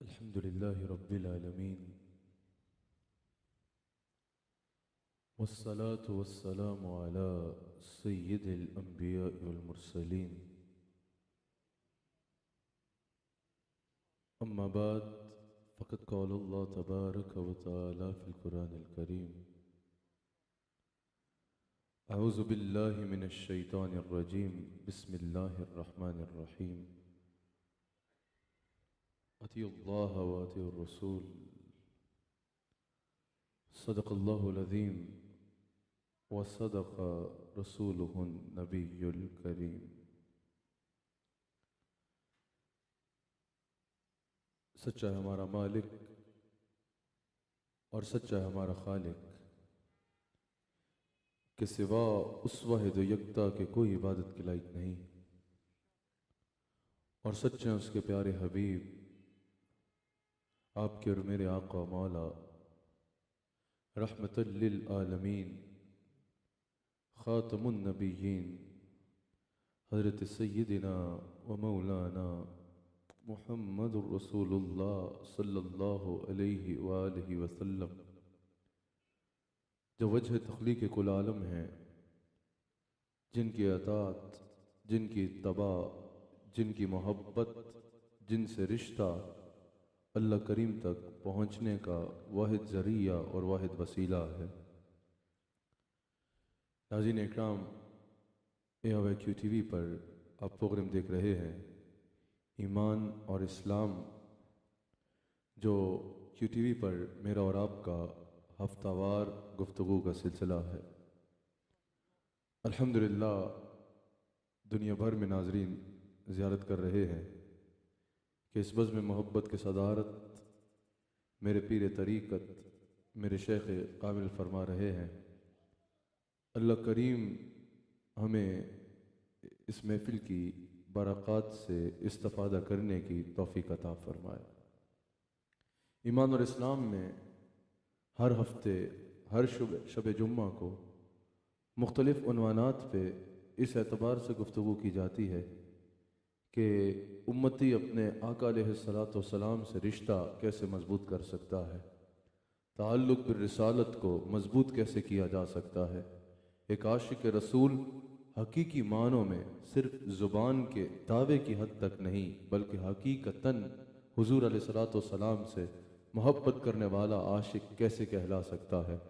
अल्हम्दुलिल्लाहि रब्बिल आलमीन वस्सलातु वस्सलामु अला सय्यिदिल अंबिया वल मुरसलीन अम्मा बाद फ़क़द क़ाल अल्लाह तबारक व तआला फ़िल क़ुरानिल करीम अऊज़ु बिल्लाहि मिनश शैतानिर रजीम बिस्मिल्लाहिर रहमानिर रहीम अतियुल्लाह व अतियुर रसूल सदक़ल्लाहुल अज़ीम व सदक़ रसूलुहुन नबियुल करीम। सच्चा है हमारा मालिक और सच्चा है हमारा खालिक के सिवा उस वाहिद यकता के कोई इबादत के लायक नहीं, और सच्चे हैं उसके प्यारे हबीब आपके और मेरे आका मौला रहमतल लिल आलमीन ख़ातमुन नबिय्यीन हज़रत सय्यिदिना व मौलाना मुहम्मदुर रसूलुल्लाह सल्लल्लाहु अलैहि वालैहि वसल्लम, जो वजह तख्लीक़ कुल आलम हैं, जिनकी अताअत, जिनकी इत्तबा, जिनकी मोहब्बत, जिनसे रिश्ता अल्लाह करीम तक पहुँचने का वाहिद ज़रिया और वाहिद वसीला है। नाज़रीन इकराम, AOIQ TV पर आप प्रोग्राम देख रहे हैं ईमान और इस्लाम, जो QTV पर मेरा और आपका हफ्तावार गुफ्तगू का सिलसिला है। अल्हम्दुलिल्लाह दुनिया भर में नाज़रीन ज़ियारत कर रहे हैं कि इस बज़्म मोहब्बत की सदारत मेरे पीर तरीक़त मेरे शेख कामिल फरमा रहे हैं। अल्लाह करीम हमें इस महफ़िल की बरक़ात से इस्तिफ़ादा करने की तौफ़ीक़ अता फ़रमाए। ईमान और इस्लाम में हर हफ्ते हर शब जुम्मा को मुख्तलिफ़ उन्वानात पे इस एतबार से गुफ्तगू की जाती है कि उम्मती अपने आका अलैहिस्सलातु वस्सलाम से रिश्ता कैसे मज़बूत कर सकता है, ताल्लुक़ बिर रिसालत को मज़बूत कैसे किया जा सकता है। एक आशिक रसूल हकीकी मानों में सिर्फ ज़ुबान के दावे की हद तक नहीं, बल्कि हकीकतन हुज़ूर अलैहिस्सलातु वस्सलाम से मोहब्बत करने वाला आशिक कैसे कहला सकता है।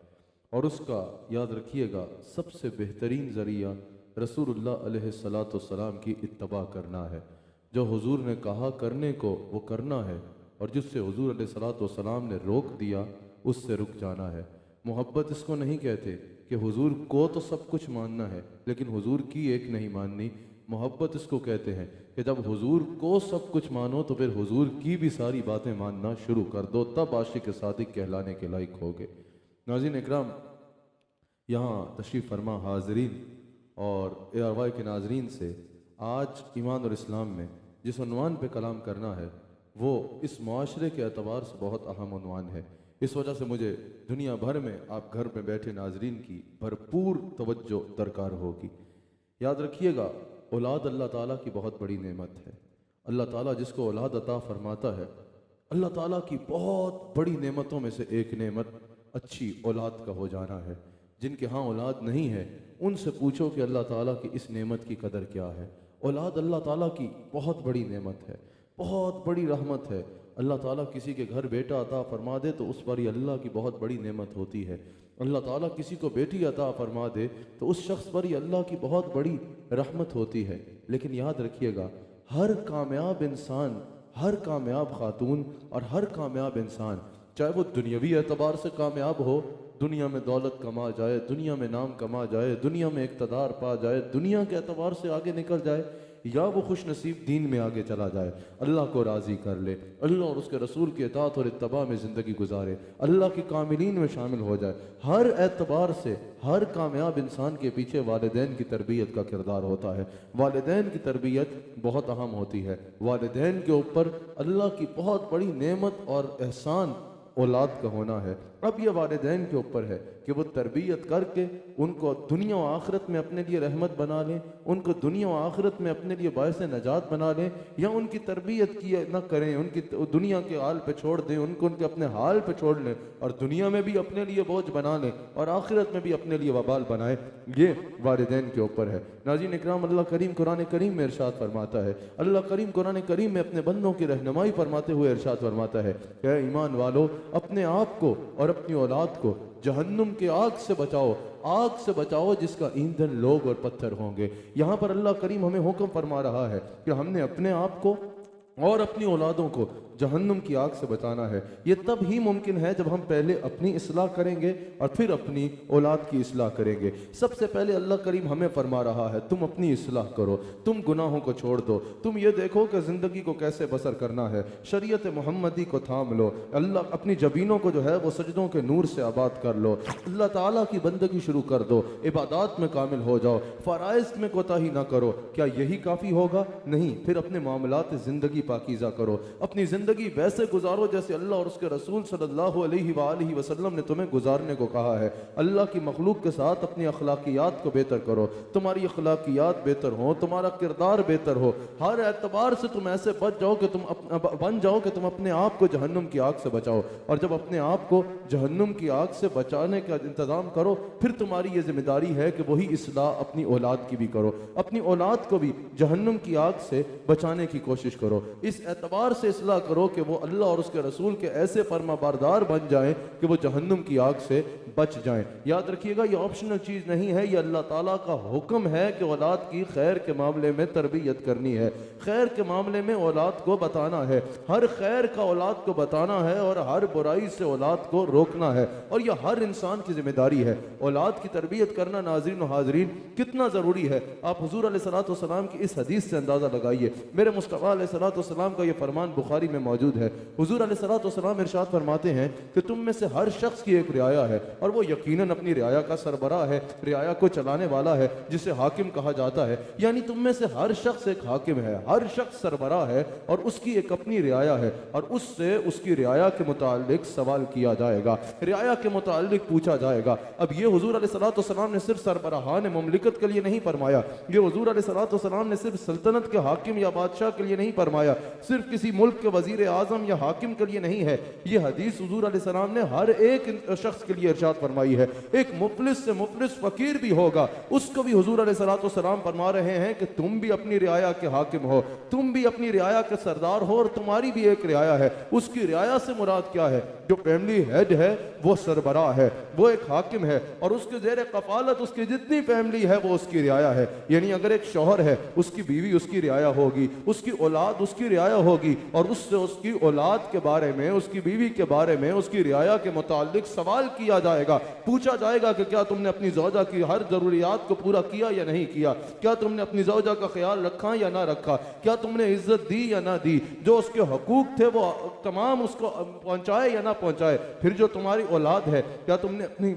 और उसका याद रखिएगा सबसे बेहतरीन ज़रिया रसूलुल्लाह अलैहिस्सलातु वस्सलाम की इत्तबा करना है। जो हुज़ूर ने कहा करने को वो करना है, और जिससे हुज़ूर अलैहिस्सलातु वस्सलाम ने रोक दिया उससे रुक जाना है। मोहब्बत इसको नहीं कहते कि हुज़ूर को तो सब कुछ मानना है लेकिन हुज़ूर की एक नहीं माननी। मोहब्बत इसको कहते हैं कि जब हुज़ूर को सब कुछ मानो तो फिर हुज़ूर की भी सारी बातें मानना शुरू कर दो, तब आशिक सादिक कहलाने के लायक होगे। नाज़रीन इकराम, यहाँ तशरीफ़ फरमा हाज़रीन और ARY के नाज़रीन से आज ईमान और इस्लाम में जिस उन्वान पे कलाम करना है वो इस मुआशरे के एतबार से बहुत अहम उन्वान है। इस वजह से मुझे दुनिया भर में आप घर में बैठे नाज़रीन की भरपूर तवज्जो दरकार होगी। याद रखिएगा, औलाद अल्लाह ताला की बहुत बड़ी नेमत है। अल्लाह ताला जिसको औलाद अता फरमाता है, अल्लाह ताला की बहुत बड़ी नेमतों में से एक नेमत अच्छी औलाद का हो जाना है। जिनके यहाँ औलाद नहीं है उनसे पूछो कि अल्लाह ताला की इस नेमत की कदर क्या है। औलाद अल्लाह ताला की बहुत बड़ी नेमत है, बहुत बड़ी रहमत है। अल्लाह ताला किसी के घर बेटा अता फरमा दे तो उस पर ही अल्लाह की बहुत बड़ी नेमत होती है। अल्लाह ताला किसी को बेटी अता फरमा दे तो उस शख्स पर ही अल्लाह की बहुत बड़ी रहमत होती है। लेकिन याद रखिएगा, हर कामयाब इंसान, हर कामयाब खातून और हर कामयाब इंसान, चाहे वो दुनियावी एतबार से कामयाब हो, दुनिया में दौलत कमा जाए, दुनिया में नाम कमा जाए, दुनिया में इक़्तिदार पा जाए, दुनिया के एतबार से आगे निकल जाए, या वो खुश नसीब दीन में आगे चला जाए, अल्लाह को राज़ी कर ले, अल्लाह और उसके रसूल की इताअत और इत्तबा में ज़िंदगी गुजारे, अल्लाह की कामिलीन में शामिल हो जाए, हर एतबार से हर कामयाब इंसान के पीछे वालिदैन की तरबियत का किरदार होता है। वालिदैन की तरबियत बहुत अहम होती है। वालिदैन के ऊपर अल्लाह की बहुत बड़ी नेमत और एहसान औलाद का होना है। अब ये वालिदैन के ऊपर है कि वो तरबियत करके उनको दुनिया और आखिरत में अपने लिए रहमत बना लें, उनको दुनिया और आखिरत में अपने लिए बायस नजात बना लें, या उनकी तरबियत की न करें, उनकी दुनिया के हाल पे छोड़ दें, उनको उनके अपने हाल पे छोड़ लें और दुनिया में भी अपने लिए बोझ बना लें और आखिरत में भी अपने लिए वबाल बनाएं। ये वालिदैन के ऊपर है। नाज़रीन इकराम, अल्लाह करीम कुरान करीम में इरशाद फरमाता है, अल्लाह करीम कुरान करीम में अपने बंदों की रहनुमाई फरमाते हुए इरशाद फरमाता है कि ईमान वालों, अपने आप को और अपनी औलाद को जहन्नुम के आग से बचाओ, आग से बचाओ जिसका ईंधन लोग और पत्थर होंगे। यहाँ पर अल्लाह करीम हमें हुक्म फरमा रहा है कि हमने अपने आप को और अपनी औलादों को जहन्नुम की आग से बचाना है। ये तब ही मुमकिन है जब हम पहले अपनी इस्लाह करेंगे और फिर अपनी औलाद की इस्लाह करेंगे। सबसे पहले अल्लाह करीम हमें फरमा रहा है, तुम अपनी इस्लाह करो, तुम गुनाहों को छोड़ दो, तुम ये देखो कि ज़िंदगी को कैसे बसर करना है, शरीयत मोहम्मदी को थाम लो, अल्लाह अपनी जबीनों को जो है वो सजदों के नूर से आबाद कर लो, अल्लाह ताला की बंदगी शुरू कर दो, इबादत में कामिल हो जाओ, फ़राइज़ में कोताही ना करो। क्या यही काफ़ी होगा? नहीं, फिर अपने मामलात ज़िंदगी पाकीज़ा करो, अपनी ज़िंदगी वैसे गुजारो जैसे अल्लाह और उसके रसूल सल्लल्लाहु अलैहि वसल्लम ने तुम्हें गुजारने को कहा है। अल्लाह की मखलूक के साथ अपनी अखलाकियात को बेहतर करो, तुम्हारी अखलाकियात बेहतर हो, तुम्हारा किरदार बेहतर हो, हर एतबार से तुम ऐसे बच जाओ कि बन जाओ कि तुम अपने आप को जहन्नुम की आग से बचाओ। और जब अपने आप को जहन्नुम की आग से बचाने का इंतजाम करो, फिर तुम्हारी ये जिम्मेदारी है कि वही इस्लाह अपनी औलाद की भी करो, अपनी औलाद को भी जहन्नुम की आग से बचाने की कोशिश करो। इस एतबार से इस्लाह करो कि वो अल्लाह और उसके रसूल के ऐसे फरमाबरदार बन जाएं कि वो जहन्नुम की आग से बच जाएं। याद रखिएगा, ये ऑप्शनल चीज़ नहीं है, ये अल्लाह ताला का हुक्म है कि औलाद की खैर के मामले में तरबियत करनी है, खैर के मामले में औलाद को बताना है, हर खैर का औलाद को बताना है और हर बुराई से औलाद को रोकना है। और यह हर इंसान की जिम्मेदारी है। औलाद की तरबियत करना नाज़रीन और हाज़रीन कितना ज़रूरी है, आप हुज़ूर अलैहिस्सलातु वस्सलाम की इस हदीस से अंदाज़ा लगाइए। मेरे मुस्तफ़ा अलैहिस्सलातु वस्सलाम का यह फरमान बुखारी में मौजूद है। हुज़ूर अलैहिस्सलातु वस्सलाम इरशाद फरमाते हैं कि तुम में से हर शख्स की एक रियाया है और वो यकीनन अपनी रियाया का सरबराह है, रियाया को चलाने वाला है, जिसे हाकिम कहा जाता है। यानी तुम में से हर शख्स एक हाकिम है, हर शख्स सरबराह है और उसकी एक अपनी रियाया है और उससे उसकी रियाया के मुतालिक सवाल किया जाएगा, रियाया के मुतालिक पूछा जाएगा। अब ये हुज़ूर अलैहिस्सलातु वस्सलाम ने सिर्फ सरबराहान मुमलिकत के लिए नहीं फरमाया, ये हुज़ूर अलैहिस्सलातु वस्सलाम ने सिर्फ सल्तनत के हाकिम या बादशाह के लिए नहीं फरमाया, सिर्फ किसी मुल्क के वजीर आजम या हाकिम के लिए नहीं है। ये हदीस हुजूर अलैहिस्सलाम ने हर एक शख्स के लिए इरशाद फरमाई है। एक मुफलिस से मुफलिस फकीर भी होगा, उसको भी हुजूर अलैहिस्सलाम फरमा रहे हैं कि तुम भी अपनी रियाया के हाकिम हो, तुम भी अपनी रियाया के सरदार हो और तुम्हारी भी एक रियाया है। उसकी रियाया से मुराद क्या है? जो फैमिली हेड है वो सरबराह है, वो एक हाकिम है और उसके ज़ेरे कफालत उसकी जितनी फैमिली है वो उसकी रियाया है। यानी अगर एक शौहर है, उसकी बीवी उसकी रियाया होगी, उसकी औलाद उसकी रियाया होगी और उससे उसकी औलाद के बारे में, उसकी बीवी के बारे में, उसकी रियाया के मुतालिक सवाल किया जाएगा, पूछा जाएगा कि क्या तुमने अपनी ज़ौजा की हर ज़रूरियात को पूरा किया या नहीं किया, क्या तुमने अपनी ज़ौजा का ख्याल रखा या ना रखा, क्या तुमने इज्जत दी या ना दी, जो उसके हकूक थे वो तमाम उसको पहुंचाए या ना पहुंचाए। फिर जो तुम्हारी औलाद है, क्या तुमने अपनी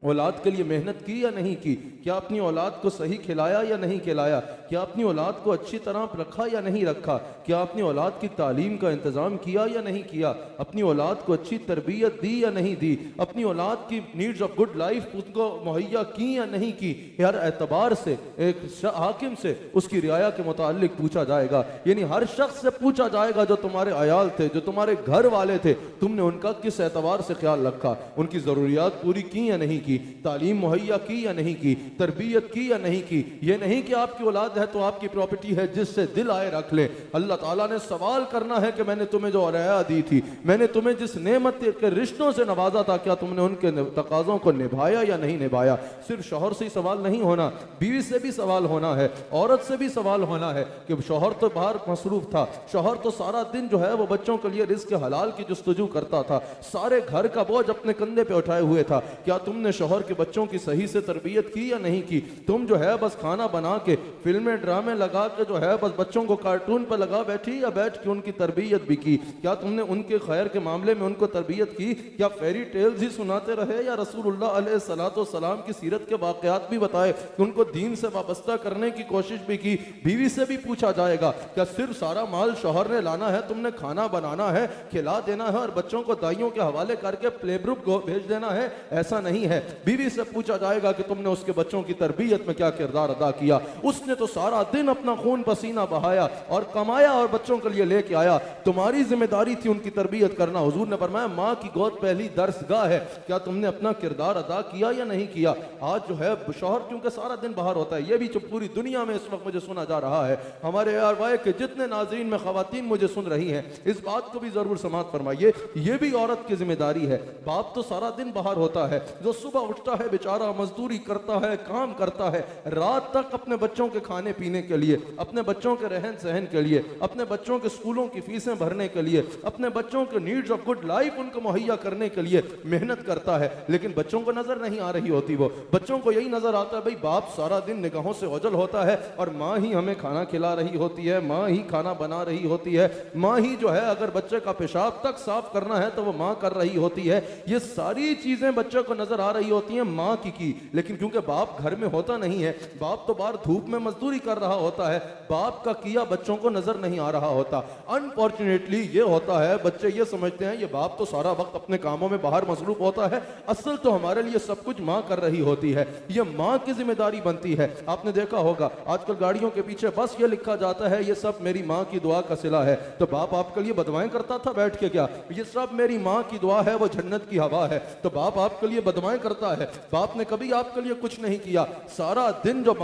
औलाद के लिए मेहनत की या नहीं की, क्या अपनी औलाद को सही खिलाया या नहीं खिलाया, क्या अपनी औलाद को अच्छी तरह रखा या नहीं रखा, क्या अपनी औलाद की तालीम का इंतज़ाम किया या नहीं किया, अपनी औलाद को अच्छी तरबियत दी या नहीं दी, अपनी औलाद की नीड्स ऑफ गुड लाइफ उसको मुहैया की या नहीं की। हर एतबार से एक हाकिम से उसकी रियाया के मुतालिक पूछा जाएगा। यानी हर शख्स से पूछा जाएगा जो तुम्हारे अयाल थे, जो तुम्हारे घर वाले थे, तुमने उनका किस एतबार से ख्याल रखा, उनकी ज़रूरियात पूरी की या नहीं की, तालीम मुहैया की या नहीं की, तरबियत की या नहीं की। ये नहीं कि आपकी औलाद है तो आपकी प्रॉपर्टी है, जिससे दिल आए रख ले। अल्लाह ताला ने सवाल करना है कि मैंने तुम्हें जो रियाया दी थी, मैंने तुम्हें जिस नेमत के रिश्तों से नवाजा था, क्या तुमने उनके तकाज़ों को निभाया या नहीं निभाया। सिर्फ शौहर से ही सवाल नहीं होना, बीवी से भी सवाल होना है, औरत से भी सवाल होना है कि शौहर तो बाहर मसरूफ था, शौहर तो सारा दिन जो है वो बच्चों के लिए रिज़्क़ हलाल की जुस्तजू करता था, सारे घर का बोझ अपने कंधे पे उठाए हुए था, क्या तुमने शौहर के बच्चों की सही से तरबियत की या नहीं की? तुम जो है बस खाना बना के, फिल्में ड्रामे लगा के जो है बस बच्चों को कार्टून पर लगा बैठी, या बैठ के उनकी तरबियत भी की? क्या तुमने उनके खैर के मामले में उनको तरबियत की? क्या फेरी टेल्स ही सुनाते रहे, या रसूलुल्लाह अलैहिस्सलातु वस्सलाम की सीरत के वाक़यात भी बताए कि उनको दीन से वाबस्ता करने की कोशिश भी की? बीवी से भी पूछा जाएगा, क्या सिर्फ सारा माल शौहर ने लाना है, तुमने खाना बनाना है, खिला देना है और बच्चों को दाइयों के हवाले करके प्ले ग्रुप को भेज देना है? ऐसा नहीं है। बीवी से पूछा जाएगा कि तुमने उसके बच्चों की तरबियत में क्या किरदार अदा किया? उसने तो सारा दिन अपना खून पसीना बहाया और कमाया और बच्चों के लिए लेके आया, तुम्हारी जिम्मेदारी थी उनकी तरबियत करना। हुजूर ने फरमाया, माँ की गोद पहली दर्सगाह है, क्या तुमने अपना किरदार अदा किया या नहीं किया? आज जो है शौहर क्योंकि सारा दिन बाहर होता है, ये भी जो पूरी दुनिया में इस वक्त मुझे सुना जा रहा है, हमारे ARY के जितने नाज़रीन में ख़वातीन मुझे सुन रही हैं, इस बात को भी जरूर समाअत फरमाइए, ये भी औरत की जिम्मेदारी है। बाप तो सारा दिन बाहर होता है, जो सुबह उठता है बेचारा, मजदूरी करता है, काम करता है, रात तक अपने बच्चों के खाने पीने के लिए, अपने बच्चों के रहन सहन के लिए, अपने बच्चों के स्कूलों की फीसें भरने के लिए, अपने बच्चों के नीड्स ऑफ गुड लाइफ उनको मुहैया करने के लिए मेहनत करता है। लेकिन बच्चों को नजर नहीं आ रही होती, वो बच्चों को यही नजर आता है भाई बाप सारा दिन निगाहों से ओझल होता है और माँ ही हमें खाना खिला रही होती है, माँ ही खाना बना रही होती है, माँ ही जो है अगर बच्चे का पेशाब तक साफ करना है तो वो माँ कर रही होती है। ये सारी चीजें बच्चे को नजर आ रही होती हैं माँ की। लेकिन क्योंकि बाप घर में होता नहीं है, बाप तो बाहर धूप में मजदूरी कर रहा होता है, बाप का किया बच्चों को नजर नहीं आ रहा होता। अनफॉर्चुनेटली ये होता है, बच्चे ये समझते हैं ये बाप तो सारा वक्त अपने कामों में बाहर मसरूफ होता है, असल तो हमारे लिए सब कुछ माँ कर रही होती है। ये माँ की जिम्मेदारी बनती है। आपने देखा होगा आजकल गाड़ियों के पीछे बस ये लिखा जाता है ये सब मेरी माँ की दुआ का सिला है। तो बाप आपके लिए बदवाएं करता था बैठ के? क्या ये सब मेरी माँ की दुआ है, वो जन्नत की हवा है? तो बाप आपके लिए बदवाएं करता है? बाप ने कभी आपके लिए कुछ नहीं किया। सारा दिन जो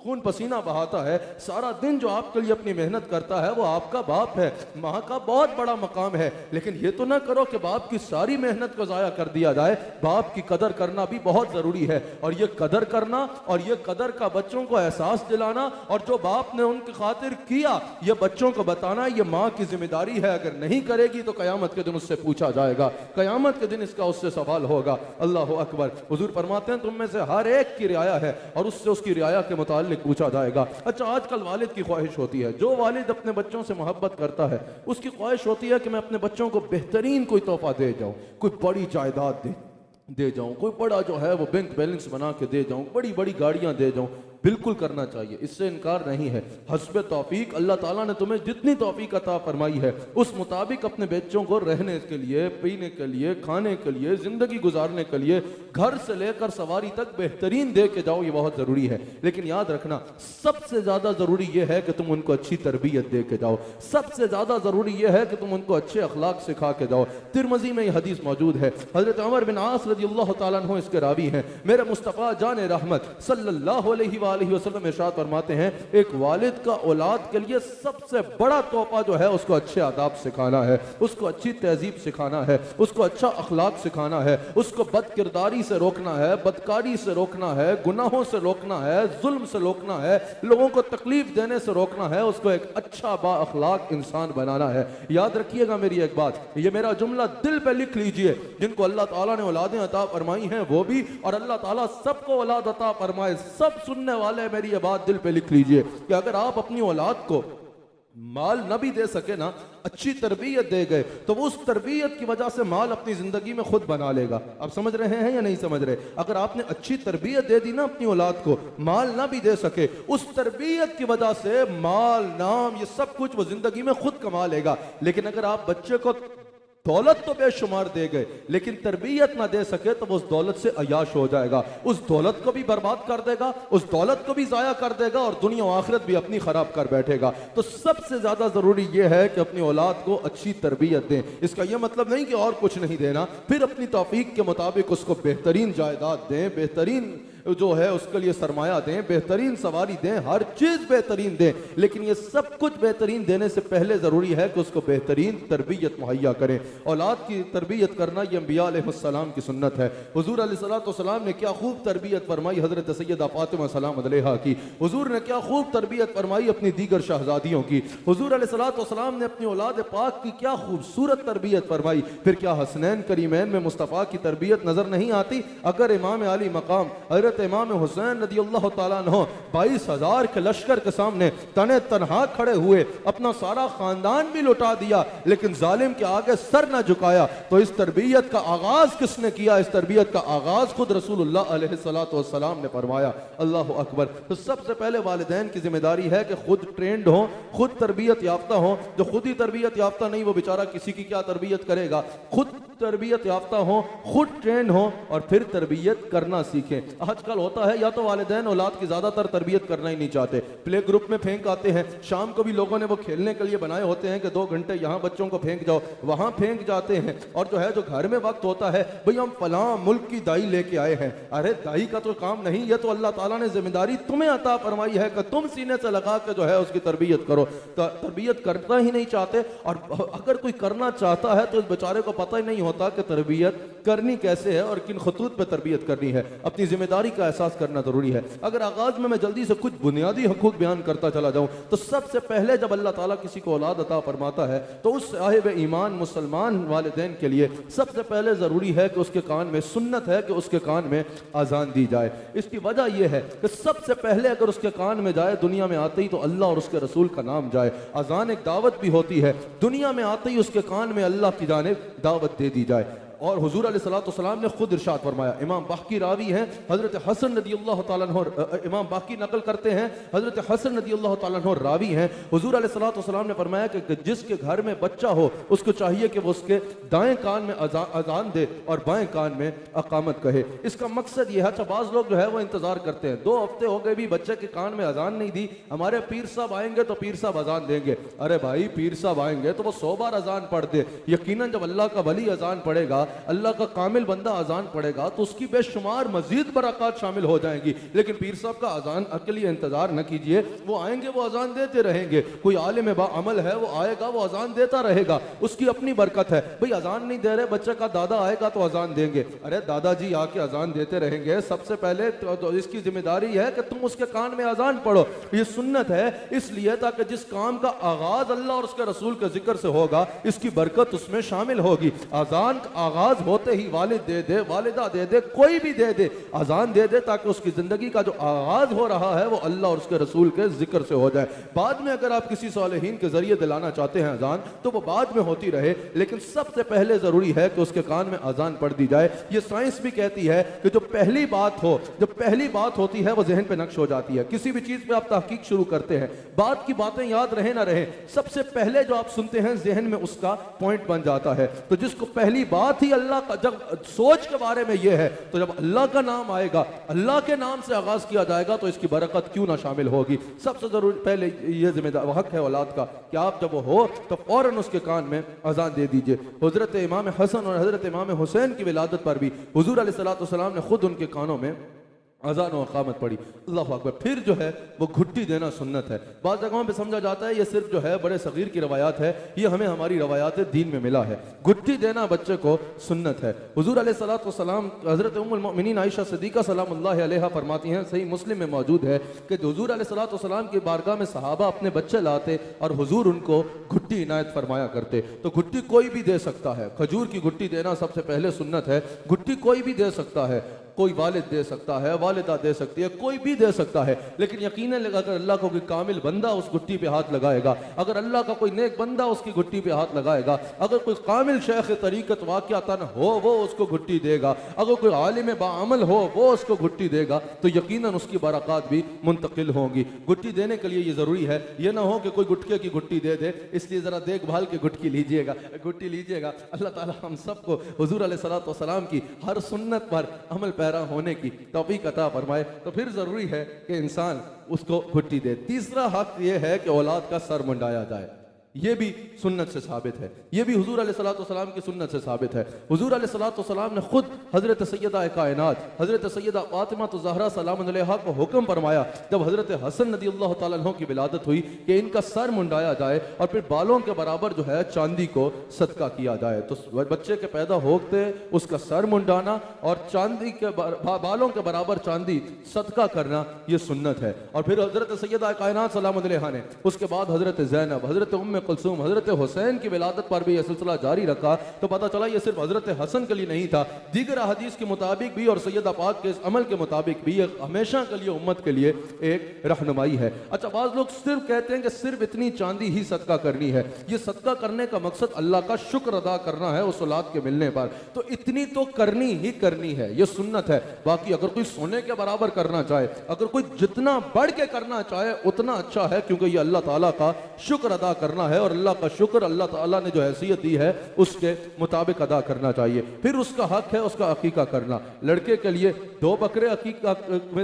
खून पसीना बहाता है, सारा दिन जो आपके लिए अपनी मेहनत करता है, वो आपका बाप है। माँ का बहुत बड़ा मकाम है। लेकिन ये तो ना करो कि बाप की सारी मेहनत को जाया कर दिया जाए। बाप की कदर करना भी बहुत जरूरी है, और ये कदर करना और ये कदर का बच्चों को एहसास दिलाना, और जो बाप ने उनकी खातिर किया ये बच्चों को बताना, ये माँ की जिम्मेदारी है। अगर नहीं करेगी तो कयामत के दिन उससे पूछा जाएगा, कयामत के दिन इसका उससे सवाल होगा। अल्लाह अकबर। हुजूर फरमाते हैं तुम में से हर एक की रियाया है और उससे उसकी रियाया के मुतालिक पूछा जाएगा। अच्छा, आजकल वालिद की ख्वाहिश होती है, जो वालिद अपने बच्चों से मोहब्बत करता है उसकी ख्वाहिश होती है कि मैं अपने बच्चों को बेहतरीन कोई तोहफा दे जाऊं, कोई बड़ी जायदाद दे जाऊं, कोई बड़ा जो है वो बैंक बैलेंस बना के दे जाऊं, बड़ी बड़ी गाड़ियां दे जाऊं। बिल्कुल करना चाहिए, इससे इनकार नहीं है। हस्ब तौफीक अल्लाह ताला ने तुम्हें जितनी तौफीक अता फरमाई है उस मुताबिक अपने बच्चों को रहने के लिए, पीने के लिए, खाने के लिए, जिंदगी गुजारने के लिए, घर से लेकर सवारी तक बेहतरीन दे के जाओ, ये बहुत जरूरी है। लेकिन याद रखना सबसे ज्यादा जरूरी यह है कि तुम उनको अच्छी तरबियत दे के जाओ। सबसे ज्यादा जरूरी यह है कि तुम उनको अच्छे अखलाक सिखा के जाओ। तिरमिज़ी में यह हदीस मौजूद है, हजरत उमर बिन आस रज़ियल्लाहु ताला अन्हु इसके रावी हैं। मेरे मुस्तफ़ा जान रहमत सल्लल्लाहु अलैहि वसल्लम इरशाद फरमाते हैं, एक वालिद का औलाद के लिए सबसे बड़ा तोहफा जो है उसको अच्छे आदाब सिखाना है, उसको अच्छी तहजीब सिखाना है, उसको अच्छा अखलाक सिखाना है, उसको बदकिरदारी से रोकना है, बदकारी से रोकना है, गुनाहों से रोकना है, जुल्म से रोकना है, लोगों को तकलीफ देने से रोकना है, उसको एक अच्छा बा अखलाक इंसान बनाना है। याद रखिएगा मेरी एक बात, ये मेरा जुमला दिल पे लिख लीजिए, जिनको अल्लाह ताला ने औलादें अता फरमाई हैं वो भी, और अल्लाह ताला सबको औलाद अता फरमाए, सब सुनने वाले मेरी ये बात दिल पे लिख लीजिए कि अगर आप अपनी औलाद को माल न भी दे सके ना, अच्छी तरबियत दे गए, तो वो उस तरबियत की वजह से माल अपनी जिंदगी में खुद बना लेगा। आप समझ रहे हैं या नहीं समझ रहे? अगर आपने अच्छी तरबियत दे दी ना अपनी औलाद को, माल ना भी दे सके, उस तरबियत की वजह से माल, नाम, ये सब कुछ वो जिंदगी में खुद कमा लेगा। लेकिन अगर आप बच्चे को दौलत तो बेशुमार दे गए लेकिन तरबियत ना दे सके तो वो उस दौलत से अयाश हो जाएगा, उस दौलत को भी बर्बाद कर देगा, उस दौलत को भी जाया कर देगा और दुनिया और आखिरत भी अपनी खराब कर बैठेगा। तो सबसे ज्यादा जरूरी यह है कि अपनी औलाद को अच्छी तरबियत दें। इसका यह मतलब नहीं कि और कुछ नहीं देना, फिर अपनी तौफीक के मुताबिक उसको बेहतरीन जायदाद दें, बेहतरीन जो है उसके लिए सरमाया दें, बेहतरीन सवारी दें, हर चीज़ बेहतरीन दें, लेकिन ये सब कुछ बेहतरीन देने से पहले ज़रूरी है कि उसको बेहतरीन तरबियत मुहैया करें। औलाद की तरबियत करना ये अंबिया अलैहिस्सलाम की सुन्नत है। हुजूर अलैहिस्सलाम ने क्या खूब तरबियत फरमाई हज़रत सैयदा फातिमा सलाम अलैहा की। हुजूर ने क्या खूब तरबियत फरमाई अपनी दीगर शहजादियों की। हुजूर अलैहिस्सलाम ने अपनी औलाद पाक की क्या खूबसूरत तरबियत फरमाई। फिर क्या हसनैन करीमैन में मुस्तफ़ा की तरबियत नजर नहीं आती? अगर इमाम आली मकाम हज़रत इमाम हुसैन रज़ियल्लाहु तआला अन्हु 22,000 के लश्कर के सामने तने तनहा खड़े हुए, अपना सारा खानदान भी लुटा दिया, लेकिन जालिम के आगे सर न झुकाया, तो इस तरबियत का आगाज किसने किया? इस तरबियत का आगाज खुद रसूलुल्लाह अलैहिस्सलातु वस्सलाम ने फरमाया। अल्लाहु अकबर। तो सबसे पहले वालिदैन की जिम्मेदारी है कि खुद ट्रेंड हो, खुद तरबियत याफ्ता हो। जो खुद ही तरबियत याफ्ता नहीं, वो बेचारा किसी की क्या तरबियत करेगा? खुद तरबियत याफ्ता हो, खुद ट्रेंड हो और फिर तरबियत करना सीखें। आजकल होता है या तो वालिदैन औलाद की ज्यादातर तरबियत करना ही नहीं चाहते, प्ले ग्रुप में फेंक आते हैं। शाम को भी लोगों ने वो खेलने के लिए बनाए होते हैं कि 2 घंटे यहाँ बच्चों को फेंक जाओ, वहां फेंक जाते हैं। और जो है जो घर में वक्त होता है, भाई हम फलां मुल्क की दाई लेके आए हैं। अरे दाई का तो काम नहीं, ये तो अल्लाह ताला ने जिम्मेदारी तुम्हें अता फरमाई है कि तुम सीने से लगा के जो है उसकी तरबियत करो। तरबियत करना ही नहीं चाहते, और अगर कोई करना चाहता है तो इस बेचारे को पता ही नहीं होता कि तरबियत करनी कैसे है और किन खतूत पे तरबियत करनी है। अपनी जिम्मेदारी का एहसास करना जरूरी है। अगर आगाज में मैं जल्दी से कुछ बुनियादी हकूक बयान करता चला जाऊं, तो सबसे पहले जब अल्लाह ताला किसी को औलाद अता फरमाता है, तो उस साहिब ईमान मुसलमान वालिदैन के लिए सबसे पहले जरूरी है कि उसके कान में, सुन्नत है कि उसके कान में अजान दी जाए। इसकी वजह यह है कि सबसे पहले अगर उसके कान में जाए, दुनिया में आते ही तो अल्लाह और उसके रसूल का नाम जाए। अजान एक दावत भी होती है, दुनिया में आते ही उसके कान में अल्लाह की जानिब दावत दे दी जाए। और हुजूर अलैहिस्सलाम ने खुद इरशाद फरमाया, इमाम बाकी रावी हैं हजरत हसन रज़ियल्लाहु तआला अन्हु, इमाम बाकी नकल करते हैं, हजरत हसन रज़ियल्लाहु तआला अन्हु रावी हैं। हुजूर अलैहिस्सलाम ने फरमाया कि जिसके घर में बच्चा हो उसको चाहिए कि वो उसके दाएं कान में अजान दे और बाएं कान में अकामत कहे। इसका मकसद ये है, अच्छा बाज़ लोग जो है वो इंतजार करते हैं, 2 हफ्ते हो गए भी बच्चे के कान में अजान नहीं दी, हमारे पीर साहब आएंगे तो पीर साहब अजान देंगे। अरे भाई पीर साहब आएंगे तो वो 100 बार अजान पढ़ दे। यकीनन जब अल्लाह का वली अजान पढ़ेगा, अल्लाह का कामिल बंदा अजान पढ़ेगा, तो उसकी बेशुमार मजीद बरकत शामिल हो जाएंगी। लेकिन पीर साहब का अजान के लिए इंतजार न कीजिए, वो आएंगे वो अजान देते रहेंगे। कोई आलिम बा अमल है, वो आएगा वो अजान देता रहेगा, उसकी अपनी बरकत है। भाई अजान नहीं दे रहे, बच्चे का दादा आएगा तो अजान देंगे। अरे दादाजी आके अजान देते रहेंगे, सबसे पहले तो इसकी जिम्मेदारी है कि तुम उसके कान में अजान पढ़ो। ये सुन्नत है इसलिए ताकि जिस काम का आगाज अल्लाह और उसके रसूल के जिक्र से होगा, इसकी बरकत उसमें शामिल होगी। अजान का आगाज होते ही वालिद दे दे, वालिदा दे दे, कोई भी दे दे, अजान दे दे, ताकि उसकी जिंदगी का जो आगाज हो रहा है वो अल्लाह और उसके रसूल के जिक्र से हो जाए। बाद में अगर आप किसी सालेहीन के जरिए दिलाना चाहते हैं अजान, तो वो बाद में होती रहे, लेकिन सबसे पहले जरूरी है कि उसके कान में अजान पढ़ दी जाए। ये साइंस भी कहती है कि जो पहली बात हो, जो पहली बात होती है वो जहन पे नक्श हो जाती है। किसी भी चीज पे आप तहकीक शुरू करते हैं, बात की बातें याद रहे ना रहे, सबसे पहले जो आप सुनते हैं जहन में उसका पॉइंट बन जाता है। तो जिसको पहली बात ही अल्लाह का, जब सोच के बारे में यह है, तो जब अल्लाह का नाम आएगा, अल्लाह के नाम से आगाज किया जाएगा, तो इसकी बरकत क्यों ना शामिल होगी। सबसे जरूरी पहले यह जिम्मेदार हक है औलाद का कि आप जब वो हो तो फौरन उसके कान में अजान दे दीजिए। हजरत इमाम हसन और हजरत इमाम हुसैन की विलादत पर भी हुजूर अलैहिस्सलाम ने खुद उनके कानों में अजान और अकामत पड़ी। अल्लाह अकबर। फिर जो है वो घुट्टी देना सुन्नत है। बाज़ जगहों पे समझा जाता है ये सिर्फ जो है बड़े सगीर की रवायात है, ये हमें हमारी रवायात दीन में मिला है। घुट्टी देना बच्चे को सुन्नत है। हुजूर अलैहिस्सलाम हज़रत उम्मुल मोमिनीन आयशा सिद्दीक़ा सलामुल्लाहि अलैहा फरमाती हैं, सही मुस्लिम में मौजूद है कि हुजूर अलैहिस्सलाम की बारगाह में सहाबा अपने बच्चे लाते और हुजूर उनको घुट्टी इनायत फरमाया करते। तो घुट्टी कोई भी दे सकता है, खजूर की घुट्टी देना सबसे पहले सुन्नत है। घुट्टी कोई भी दे सकता है, कोई वालिद दे सकता है, वालिदा दे सकती है, कोई भी दे सकता है। लेकिन यकीनन अगर अल्लाह को कोई कामिल बंदा उस घुट्टी पे हाथ लगाएगा, अगर अल्लाह का कोई नेक बंदा उसकी घुट्टी पे हाथ लगाएगा, अगर कोई कामिल शेख तरीकत वाक़िअतन हो वो उसको घुट्टी देगा, अगर कोई आलिम बाअमल हो वो उसको घुट्टी देगा, तो यकीनन उसकी बरक़ात भी मुंतकिल होंगी। घुट्टी देने के लिए ये ज़रूरी है, ये ना हो कि कोई गुटके की घुट्टी दे दे, इसलिए ज़रा देखभाल के घुट्टी लीजिएगा, घुट्टी लीजिएगा। अल्लाह ताला हम सबको हुजूर अलैहिस्सलाम की हर सुन्नत पर अमल पैरा होने की तौफीक अता फरमाए। तो फिर जरूरी है कि इंसान उसको घुट्टी दे। तीसरा हक यह है कि औलाद का सर मुंडाया जाए। ये भी सुन्नत से साबित है, ये भी हुजूर अलैहिस्सलाम की सुन्नत से साबित है। हुजूर अलैहिस्सलाम ने खुद हज़रत सैयदा कायनात हज़रत सैयदा फातिमा ज़हरा सलाम अलैहा को हुक्म फरमाया, जब हज़रत हसन रज़ियल्लाहु तआला अन्हु की विलादत हुई, कि इनका सर मुंडाया जाए और फिर बालों के बराबर जो है चांदी को सदका किया जाए। तो बच्चे के पैदा होते उसका सर मुंडाना और चांदी के बालों के बराबर चांदी सदका करना, ये सुन्नत है। और फिर हज़रत सैयदा कायनात सलाम अलैहा ने उसके बाद हज़रत ज़ैनब, हज़रत उम्मे कुलसूम, हज़रत हुसैन की विलादत पर भी यह सिलसिला जारी रखा। तो पता चला ये सिर्फ हज़रत हसन के लिए नहीं था, दीगर हदीस के मुताबिक भी और सैयदा पाक के इस अमल के मुताबिक भी ये हमेशा के लिए उम्मत के लिए एक रहनुमाई है। अच्छा, बाज़ लोग सिर्फ कहते हैं कि सिर्फ इतनी चांदी ही सदका करनी है। ये सदका करने का मकसद अल्लाह का शुक्र अदा करना है उस औलाद के मिलने पर, तो इतनी तो करनी ही करनी है, ये सुन्नत है। बाकी अगर कोई सोने के बराबर करना चाहे, अगर कोई जितना बढ़ के करना चाहे उतना अच्छा है, क्योंकि ये अल्लाह ताला का शुक्र अदा करना है और अल्लाह का शुक्र अल्लाह ताला ने जो हैसियत दी है उसके मुताबिक अदा करना चाहिए। फिर उसका हक है उसका अकीका करना, लड़के के लिए 2 बकरे अकीका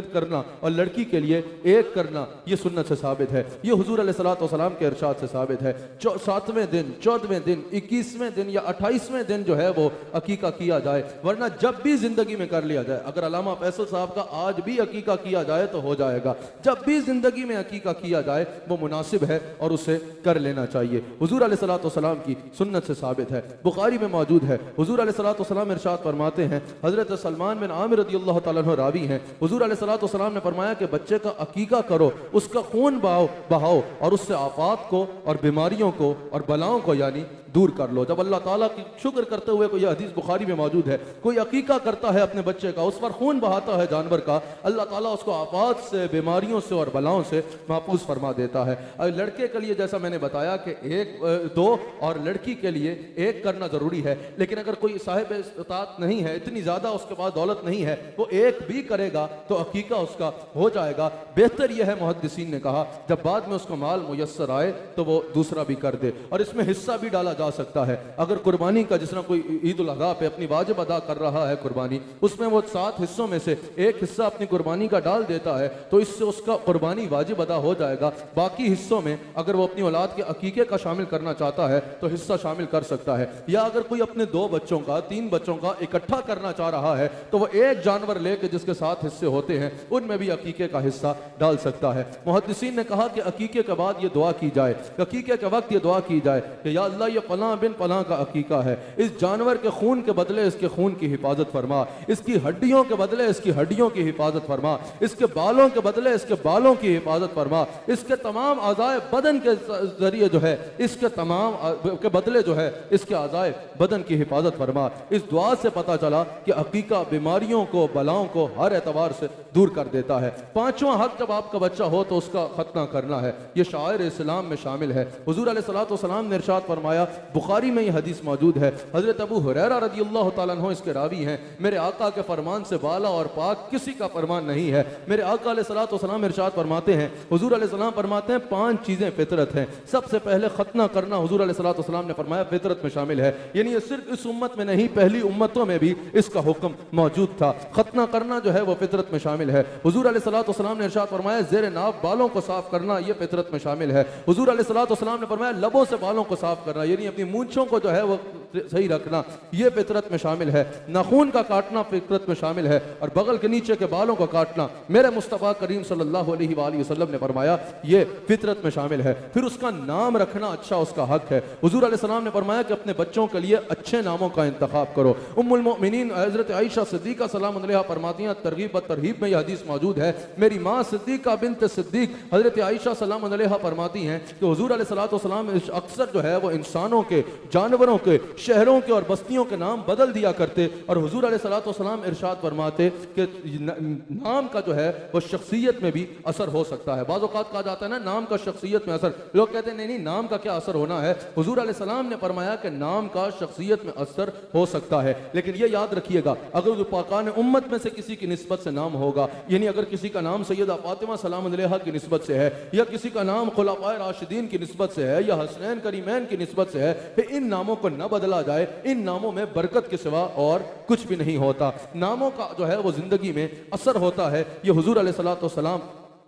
करना और लड़की के लिए 1 करना, ये सुन्नत से साबित है। ये हुजूर अलैहिस्सलाम के इरशाद से साबित है। 7वें दिन, 14वें दिन, 21वें दिन या 28वें दिन जो है वो अकीका किया जाए, वरना जब भी जिंदगी में कर लिया जाए। अगर अल्लामा फैसल साहब का आज भी अकीका किया जाए तो हो जाएगा, जब भी जिंदगी में अकीका किया जाए वो मुनासिब है और उसे कर लेना चाहिए। हुजूर अलैहिस्सलाम की सुन्नत से साबित है, बुखारी में मौजूद है। हुजूर अलैहिस्सलाम इरशाद फरमाते हैं, हजरत सलमान बिन आमिर रज़ियल्लाहु तआला अन्हु रावी हैं, हुजूर अलैहिस्सलाम ने फरमाया कि बच्चे का अकीका करो, उसका खून बहाओ और उससे आफात को और बीमारियों को और बलाओं को यानी दूर कर लो। जब अल्लाह ताला की शुक्र करते हुए, कोई हदीस बुखारी में मौजूद है, कोई अकीका करता है अपने बच्चे का, उस पर खून बहाता है जानवर का, अल्लाह ताला उसको आफात से, बीमारियों से और बलाओं से महफूज फरमा देता है। लड़के के लिए जैसा मैंने बताया कि 1, 2 और लड़की के लिए 1 करना जरूरी है, लेकिन अगर कोई साहिब इस्तात नहीं है, इतनी ज्यादा उसके पास दौलत नहीं है, वो 1 भी करेगा तो अकीका उसका हो जाएगा। बेहतर यह है, मुहद्दिसीन ने कहा, जब बाद में उसको माल मुयस्सर आए तो वो दूसरा भी कर दे। और इसमें हिस्सा भी डाला जा सकता है। अगर कुर्बानी का, जिस तरह कोई ईद उल अज़हा पे अपनी वाजिब अदा कर रहा है कुर्बानी, उसमें वो 7 हिस्सों में से 1 हिस्सा अपनी कुर्बानी का डाल देता है तो इससे उसका कुर्बानी वाजिब अदा हो जाएगा। बाकी हिस्सों में अगर वो अपनी औलाद के अकीके का शामिल करना चाहता है तो हिस्सा शामिल कर सकता है। या अगर कोई अपने 2 बच्चों का, 3 बच्चों का इकट्ठा करना चाह रहा है तो वो 1 जानवर लेके जिसके 7 हिस्से होते हैं उनमें भी अकीके का हिस्सा डाल सकता है। मुहद्दिसीन ने कहा कि अकीके के बाद ये दुआ की जाए, अकीके के वक्त ये दुआ की जाए कि या अल्लाह ये फलां बिन फलां का अकीका है, इस जानवर के खून के बदले इसके खून की हिफाजत फरमा, इसकी हड्डियों के बदले इसकी हड्डियों की हिफाजत फरमा, इसके बालों के बदले इसके बालों की हिफाजत फरमा, इसके तमाम आज़ाए बदन के जरिए जो है इसके तमाम के बदले जो है इसके आज़ाए बदन की हिफाजत फरमा। इस दुआ से पता चला कि अकीका बीमारियों को, बलाओं को हर एतबार से दूर कर देता है। 5वां हक, जब आपका बच्चा हो तो उसका खतना करना है, यह शायर इस्लाम में शामिल है। हुजूर अलैहिस्सलाम ने इरशाद फरमाया, बुखारी में यह हदीस मौजूद है, हजरत अबू हुरैरा रज़ियल्लाहु तआला अन्हु इसके रावी हैं, मेरे आका के फरमान से बाला और पाक किसी का फरमान नहीं है। मेरे आका अलैहिस्सलाम इरशाद फरमाते हैं, हुजूर अलैहिस्सलाम फरमाते हैं, 5 चीजें फितरत हैं। सबसे पहले खतना करना हुजूर अलैहिस्सलाम ने फरमाया फितरत में शामिल है, यानी ये सिर्फ इस उम्मत में नहीं, पहली उम्मतों में भी इसका हुक्म मौजूद था। खतना करना जो है वो फितरत में शामिल है। हुजूर अलैहिस्सलाम ने इरशाद फरमाया, ज़ेरे नाब बालों को साफ करना, यह फितरत में शामिल है। हुजूर अलैहिस्सलाम ने फरमाया, लबों से बालों को साफ करना, यानी अपनी मूंछों को जो है वो सही रखना, यह फितरत में शामिल है। नाखून का काटना फितरत में शामिल है और बगल के नीचे के बालों को काटना, मेरे मुस्तफ़ा करीम सल्लल्लाहु अलैहि वसल्लम ने फरमाया, यह फितरत में शामिल है। फिर उसका नाम रखना अच्छा उसका हक है। हुजूर अलैहिस्सलाम ने फरमाया कि अपने बच्चों के लिए अच्छे नामों का इंतखाब करो। उम्मुल मोमिनीन हजरत आयशा सिद्दीका सलाम अलैहा फरमाती हैं, तरगीब व तरहीब में यह हदीस मौजूद है, मेरी माँ सिद्दीका बिन्त सिद्दीक हजरत आयशा सलाम अलैहा फरमाती हैं कि हुजूर अलैहिस्सलाम अक्सर जो है वो इंसानों के, जानवरों के, शहरों के और बस्तियों के नाम बदल दिया करते और हुजूर अलैहिस्सलाम इरशाद फरमाते कि नाम का जो है वो शख्सियत में भी असर हो सकता है। बाज़ औक़ात कहा जाता है ना, नाम का शख्सियत में असर, लोग कहते हैं नहीं नहीं, नाम का क्या असर होना है। हुजूर अलैहिस्सलाम ने फरमाया कि नाम का शख्सियत में असर हो सकता है, लेकिन ये याद रखिएगा, अगर पाकान उम्मत में से किसी की निस्बत से नाम होगा, यानी अगर किसी का नाम सैयदा फातिमा सलाम अलैहा की निस्बत से है, या किसी का नाम खुलाफाए राशिदीन की निस्बत से है, या हसनैन करीमैन की निस्बत से है, फिर इन नामों को न बदला जाए। इन नामों में बरकत के सिवा और कुछ भी नहीं होता। नामों का जो है वो जिंदगी में असर होता है। ये हुजूर अलैहिस्सलाम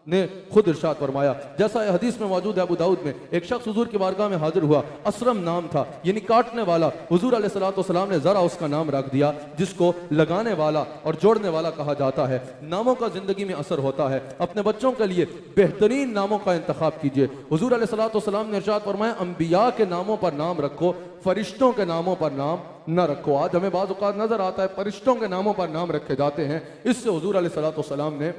ने खुद इरशाद फरमाया, जैसा हदीस में मौजूद है अबू दाऊद में, एक शख्स हुजूर की बारगाह में हाजिर हुआ, असरम नाम था यानी काटने वाला। हुजूर अलैहिस्सलाम ने जरा उसका नाम रख दिया जिसको लगाने वाला और जोड़ने वाला कहा जाता है। नामों का जिंदगी में असर होता है। अपने बच्चों के लिए बेहतरीन नामों का इंतखाब कीजिए। हुजूर अलैहिस्सलाम ने इरशाद फरमाया, अंबिया के नामों पर नाम रखो, फरिश्तों के नामों पर नाम न रखो। आज हमें बाज़ औक़ात नजर आता है फरिश्तों के नामों पर नाम रखे जाते हैं, इससे हुजूर अलैहिस्सलाम ने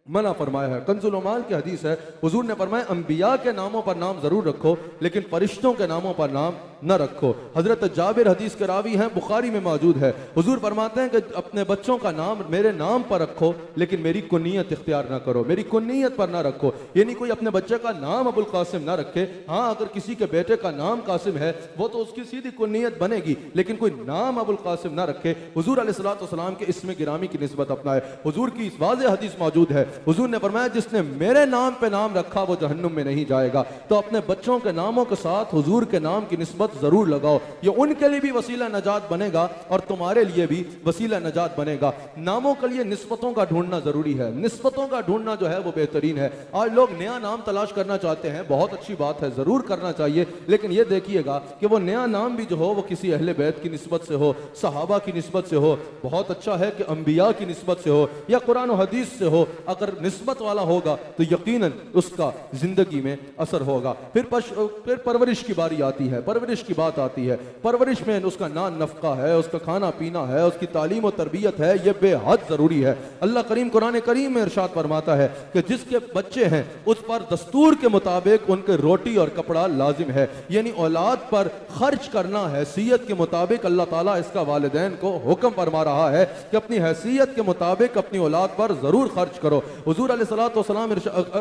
मना फरमाया है। कंजुल उमाल की हदीस है, हुजूर ने फरमाया अंबिया के नामों पर नाम जरूर रखो लेकिन फरिश्तों के नामों पर नाम न रखो। हजरत जाबिर हदीस के रावी हैं, बुखारी में मौजूद है। हुजूर फरमाते हैं कि अपने बच्चों का नाम मेरे नाम पर रखो लेकिन मेरी कुन्नियत इख्तियार ना करो, मेरी कुन्नियत पर ना रखो। यानी कोई अपने बच्चे का नाम अबुल कासिम ना रखे। हाँ, अगर किसी के बेटे का नाम कासिम है वो तो उसकी सीधी कुन्नियत बनेगी, लेकिन कोई नाम अबुल कासिम ना रखे। हुजूर अलैहिस्सलाम के इसमें गिरामी की निस्बत अपनाए। हुजूर की वाज़ेह हदीस मौजूद है, हुजूर ने फरमाया जिसने मेरे नाम पे नाम रखा वो जहन्नुम में नहीं जाएगा। तो अपने बच्चों के नामों के साथ हुजूर के नाम की निस्बत जरूर लगाओ, ये उनके लिए भी वसीला नजात बनेगा और तुम्हारे लिए भी वसीला नजात बनेगा। नामों के लिए निस्बतों का ढूंढना जरूरी है, निस्बतों का ढूंढना जो है वो बेहतरीन है। आज लोग नया नाम तलाश करना चाहते हैं, बहुत अच्छी बात है, जरूर करना चाहिए, लेकिन ये देखिएगा कि वो नया नाम भी जो हो वो किसी अहले बैत की निस्बत से हो, सहाबा की निस्बत से हो। बहुत अच्छा है कि अंबिया की निस्बत से हो या कुरान और हदीस से हो। अगर निस्बत वाला होगा तो यकीनन उसका जिंदगी में असर होगा। फिर परवरिश की बारी आती है, परवरिश की बात आती है। परवरिश में उसका नान नफका है, उसका खाना पीना है, उसकी तालीम और तरबियत है, यह बेहद जरूरी है। अल्लाह करीम कुरान करीम में इरशाद फरमाता है कि जिसके बच्चे हैं उस पर दस्तूर के मुताबिक उनके रोटी और कपड़ा लाजिम है, यानी औलाद पर खर्च करना हैसियत के मुताबिक अल्लाह ताला इसका वालिदैन को हुक्म फरमा रहा है कि अपनी हैसियत के मुताबिक अपनी औलाद पर जरूर खर्च करो। हुजूर अलैहिस्सलाम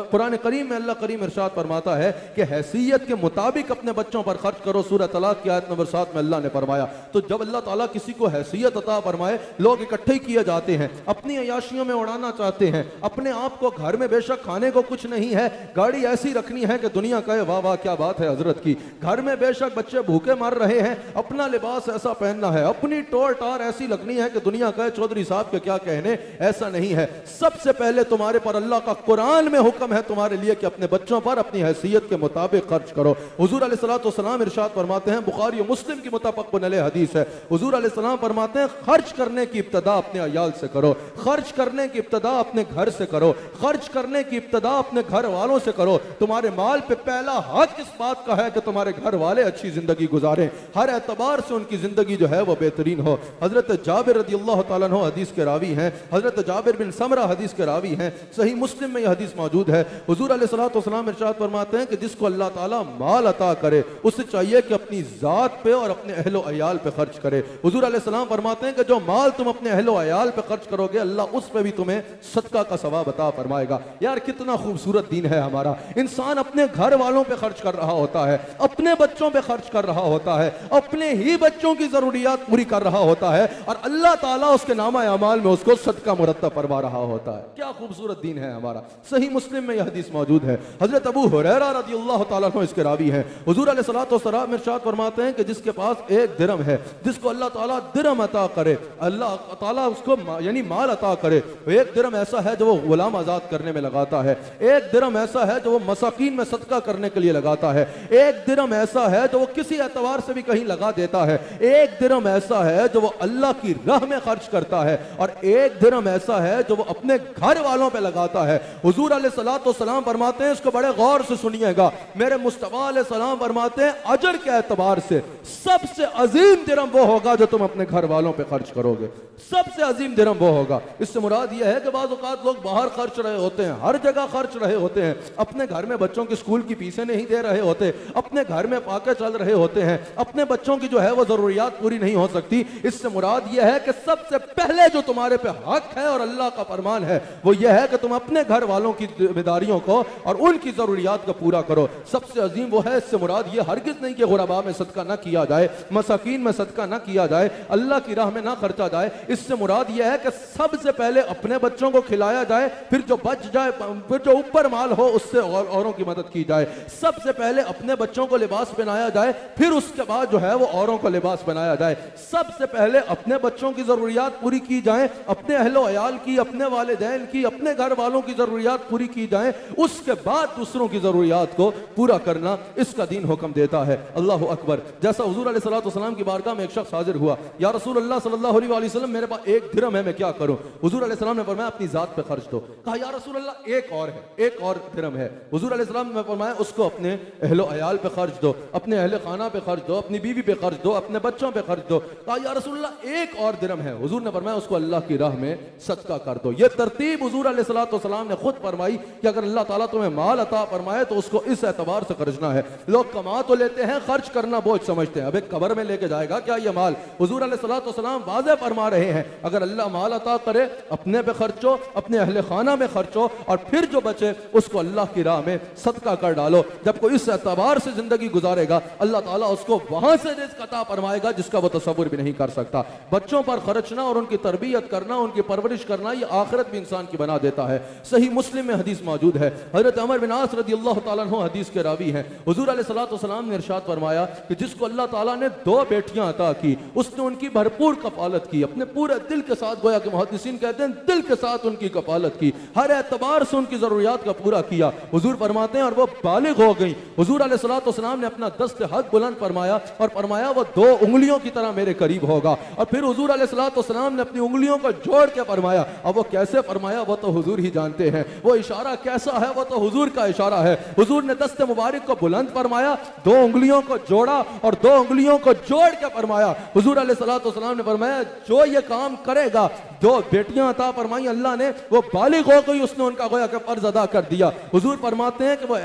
कुरान करीम में अल्लाह करीम इरशाद फरमाता है कि हैसियत के मुताबिक अपने बच्चों पर खर्च करो। सूरह तलाक की आयत नंबर 7 में अल्लाह ने फरमाया। तो जब अल्लाह ताला किसी को हैसियत अता फरमाए, लोग इकट्ठे किए जाते हैं, अपनी अयाशियों में उड़ाना चाहते हैं, अपने आप को घर में बेशक खाने को कुछ नहीं है, गाड़ी ऐसी रखनी है कि दुनिया कहे वाह वाह क्या बात है हजरत की, घर में बेशक बच्चे भूखे मर रहे हैं, अपना लिबास ऐसा पहनना है, अपनी टोर टार ऐसी लगनी है कि दुनिया कहे चौधरी साहब के क्या कहने, ऐसा नहीं है। सबसे पहले तुम्हारे पर अल्लाह का कुरान में हुक्म है तुम्हारे लिए कि अपने बच्चों पर अपनी हैसियत के मुताबिक खर्च करो। हुजूर अलैहिस्सलाम इरशाद फरमाते हैं, बुखारी और मुस्लिम की मुतफ़क़ुन अलैह हदीस है, हुजूर अलैहिस्सलाम फरमाते हैं खर्च करने की इब्तिदा अपने अयाल से करो, खर्च करने की इब्तिदा अपने घर से करो, खर्च करने की इब्तिदा अपने घर वालों से करो। तुम्हारे माल पे पहला हक इस बात का है कि तुम्हारे घर वाले अच्छी जिंदगी गुजारें, हर एतबार से उनकी जिंदगी जो है वो बेहतरीन हो। हजरत जाबिर रज़ियल्लाहु तआला अन्हु हदीस के रावी हैं, हजरत जाबिर बिन समरा हदीस के रावी हैं, सही मुस्लिम में यह हदीस मौजूद है। हुजूर अलैहिस्सलाम इरशाद फरमाते हैं कि जिसको अल्लाह ताला माल अता करे उसे चाहिए कि अपनी जात पे और अपने अहलो अयाल पे खर्च करे। हुजूर अलैहिस्सलाम फरमाते हैं कि जो माल तुम अपने अहलो अयाल पे खर्च करोगे अल्लाह उस पे भी तुम्हें सदका का सवाब अता फरमाएगा। यार कितना खूबसूरत दीन है हमारा। इंसान अपने घर वालों पे खर्च कर रहा होता है, अपने बच्चों पे खर्च कर रहा होता है, अपने ही बच्चों की जरूरियात पूरी कर रहा होता है और अल्लाह ताला उसके नामा अमाल में उसको सदका मुरत्तब फरमा रहा होता है। क्या खूबसूरत दीन है हमारा। सही मुस्लिम में यह हदीस मौजूद है। हजरत अबू हुरैरा रज़ियल्लाहु ताला अन्हु इसके रावी हैं। हुजूर अलैहिस्सलाम इरशाद फरमाते हैं कि जिसके पास एक दिरहम है, जिसको अल्लाह ताला दिरहम अता करे, अल्लाह ताला उसको यानी माल अता करे। एक दिरहम ऐसा है जो वो गुलाम आजाद करने में लगाता है, एक दिरहम ऐसा है जो वो मसाकीन में सदका करने के लिए लगाता है, एक दिरहम ऐसा है जो वो किसी एतबार से भी कहीं लगा देता है, एक दिरहम ऐसा है जो वो अल्लाह की राह में खर्च करता है और एक दिरहम ऐसा है जो वो अपने घर वालों पे लगाता है। हुजूर अलैहिस्सलाम फरमाते हैं, इसको बड़े गौर से सुनिएगा, मेरे मुस्तफा अलैहिस्सलाम फरमाते हैं अजर के एतबार से सबसे अजीम दिरहम वो होगा जो तुम अपने घर वालों पे खर्च करोगे, सबसे अजीम दिरहम वो होगा। इससे मुराद यह है कि बाज़ औक़ात लोग बाहर खर्च रहे होते हैं, हर जगह खर्च रहे होते हैं, अपने घर में बच्चों की स्कूल की फीसें नहीं दे रहे होते, अपने घर में फाके चल रहे होते हैं, अपने बच्चों की जो है वो जरूरियात पूरी नहीं हो सकती। इससे मुराद यह है कि सबसे पहले जो तुम्हारे पे हक है और अल्लाह का फरमान है वो यह है कि तुम अपने घर वालों की जिम्मेदारियों को और उनकी जरूरियात को पूरा करो। सबसे अजीम वो है। इससे मुराद ये हरगिज नहीं कि गुरबा में सदका ना किया जाए, मसाकीन में सदका ना किया जाए, अल्लाह की राह में ना खर्चा जाए। इससे मुराद यह है कि सबसे पहले अपने बच्चों को खिलाया जाए, फिर जो बच जाए, फिर जो ऊपर माल हो उससे औरों की मदद की जाए। सबसे पहले अपने बच्चों को लिबास पहनाया जाए, फिर उसके बाद जो है वो औरों को लिबास पहनाया जाए। सबसे पहले अपने बच्चों की जरूरियात पूरी की जाए, अपने अहलो अयाल की, अपने वालिदैन की, अपने घर वालों की जरूरियात पूरी की जाए, उसके बाद दूसरों की जरूरियात को पूरा करना इसका दीन हुक्म देता है। अल्लाह अकबर। जैसा हुजूर अलैहिस्सलाम की बारगाह में एक शख्स हाजिर हुआ, या रसूल अल्लाह सल्लल्लाहु अलैहि वसल्लम मेरे पास 1 दिरहम है, मैं क्या करूं? हुजूर अलैहिस्सलाम ने फरमाया अपनी जात पे खर्च दो। कहा या रसूल अल्लाह एक और है, एक और दिरहम है। हुजूर अलैहिस्सलाम ने फरमाया उसको अपने अहलो अयाल पे खर्च दो, अपने अहले खाना पे खर्च दो, अपनी बीवी पे खर्च दो, अपने बच्चों पे खर्च दो। कहा या रसूल अल्लाह एक और दिरहम है। हुजूर ने फरमाया उसको अल्लाह की राह में सदका कर दो। ये तरतीब हुजूर अलैहिस्सलाम ने खुद फरमाई कि अगर अल्लाह ताला तुम्हें माल अता फरमाए तो उसको इस एतबार से खर्चना है। लोग कमा तो लेते हैं, खर्च करना बोझ समझते हैं। अब एक कब्र में लेके जाएगा क्या ये माल? हुजूर अलैहिस्सलाम वाज़ेह फरमा रहे हैं अगर अल्लाह माल अता करे अपने पे खर्चो, अपने अहले खाना में खर्चो, और फिर जो बचे उसको अल्लाह की राह में सदका कर डालो। जब कोई इस एतबार से जिंदगी गुजारेगा अल्लाह ताला उसको वहां से रिज़्क़ अता फरमाएगा जिसका वो तसव्वुर भी नहीं कर सकता। बच्चों पर खर्चना और उनकी तरबियत करना, उनकी परवरिश करना, ये आखिरत भी इंसान की बना देता है। सही मुस्लिम में हदीस मौजूद है, हजरत अमर बिन आस रज़ियल्लाहु ताला अन्हु हदीस के रावी हैं। हुजूर अलैहिस्सलाम ने इरशाद फरमाया कि जिसको अल्लाह ताला ने 2 बेटियां अता की उसने उनकी भरपूर कफालत की, अपने पूरे दिल के साथ, गोया कि मुहद्दिसीन कहते हैं दिल के साथ उनकी कफालत की, हर एतबार से उनकी जरूरियात का पूरा किया। हुजूर फरमाते हैं और वो बालिग हो गई। हुजूर अलैहिस्सलाम ने अपना दस्त हक बुलंद फरमाया और फरमाया वो 2 उंगलियों की तरह मेरे करीब होगा। और फिर हुजूर अलैहिस्सलाम ने अपनी उंगलियों को जोड़ के फरमाया। अब वो कैसे फरमाया वो तो हुजूर ही जानते हैं, वो इशारा कैसा है वो तो हुजूर का इशारा है। हुजूर ने दस्त मुबारक को बुलंद फरमाया, 2 उंगलियों को जोड़ा और 2 उंगलियों को जोड़ के फरमाया। हुजूर अलैहिस्सलाम ने फरमाया जो ये काम करेगा, 2 बेटियां अता फरमाई अल्लाह ने, वो बालिग हो गई, उसने उनका गोया का फर्ज अदा कर दिया। हुजूर फरमाते हैं कि वो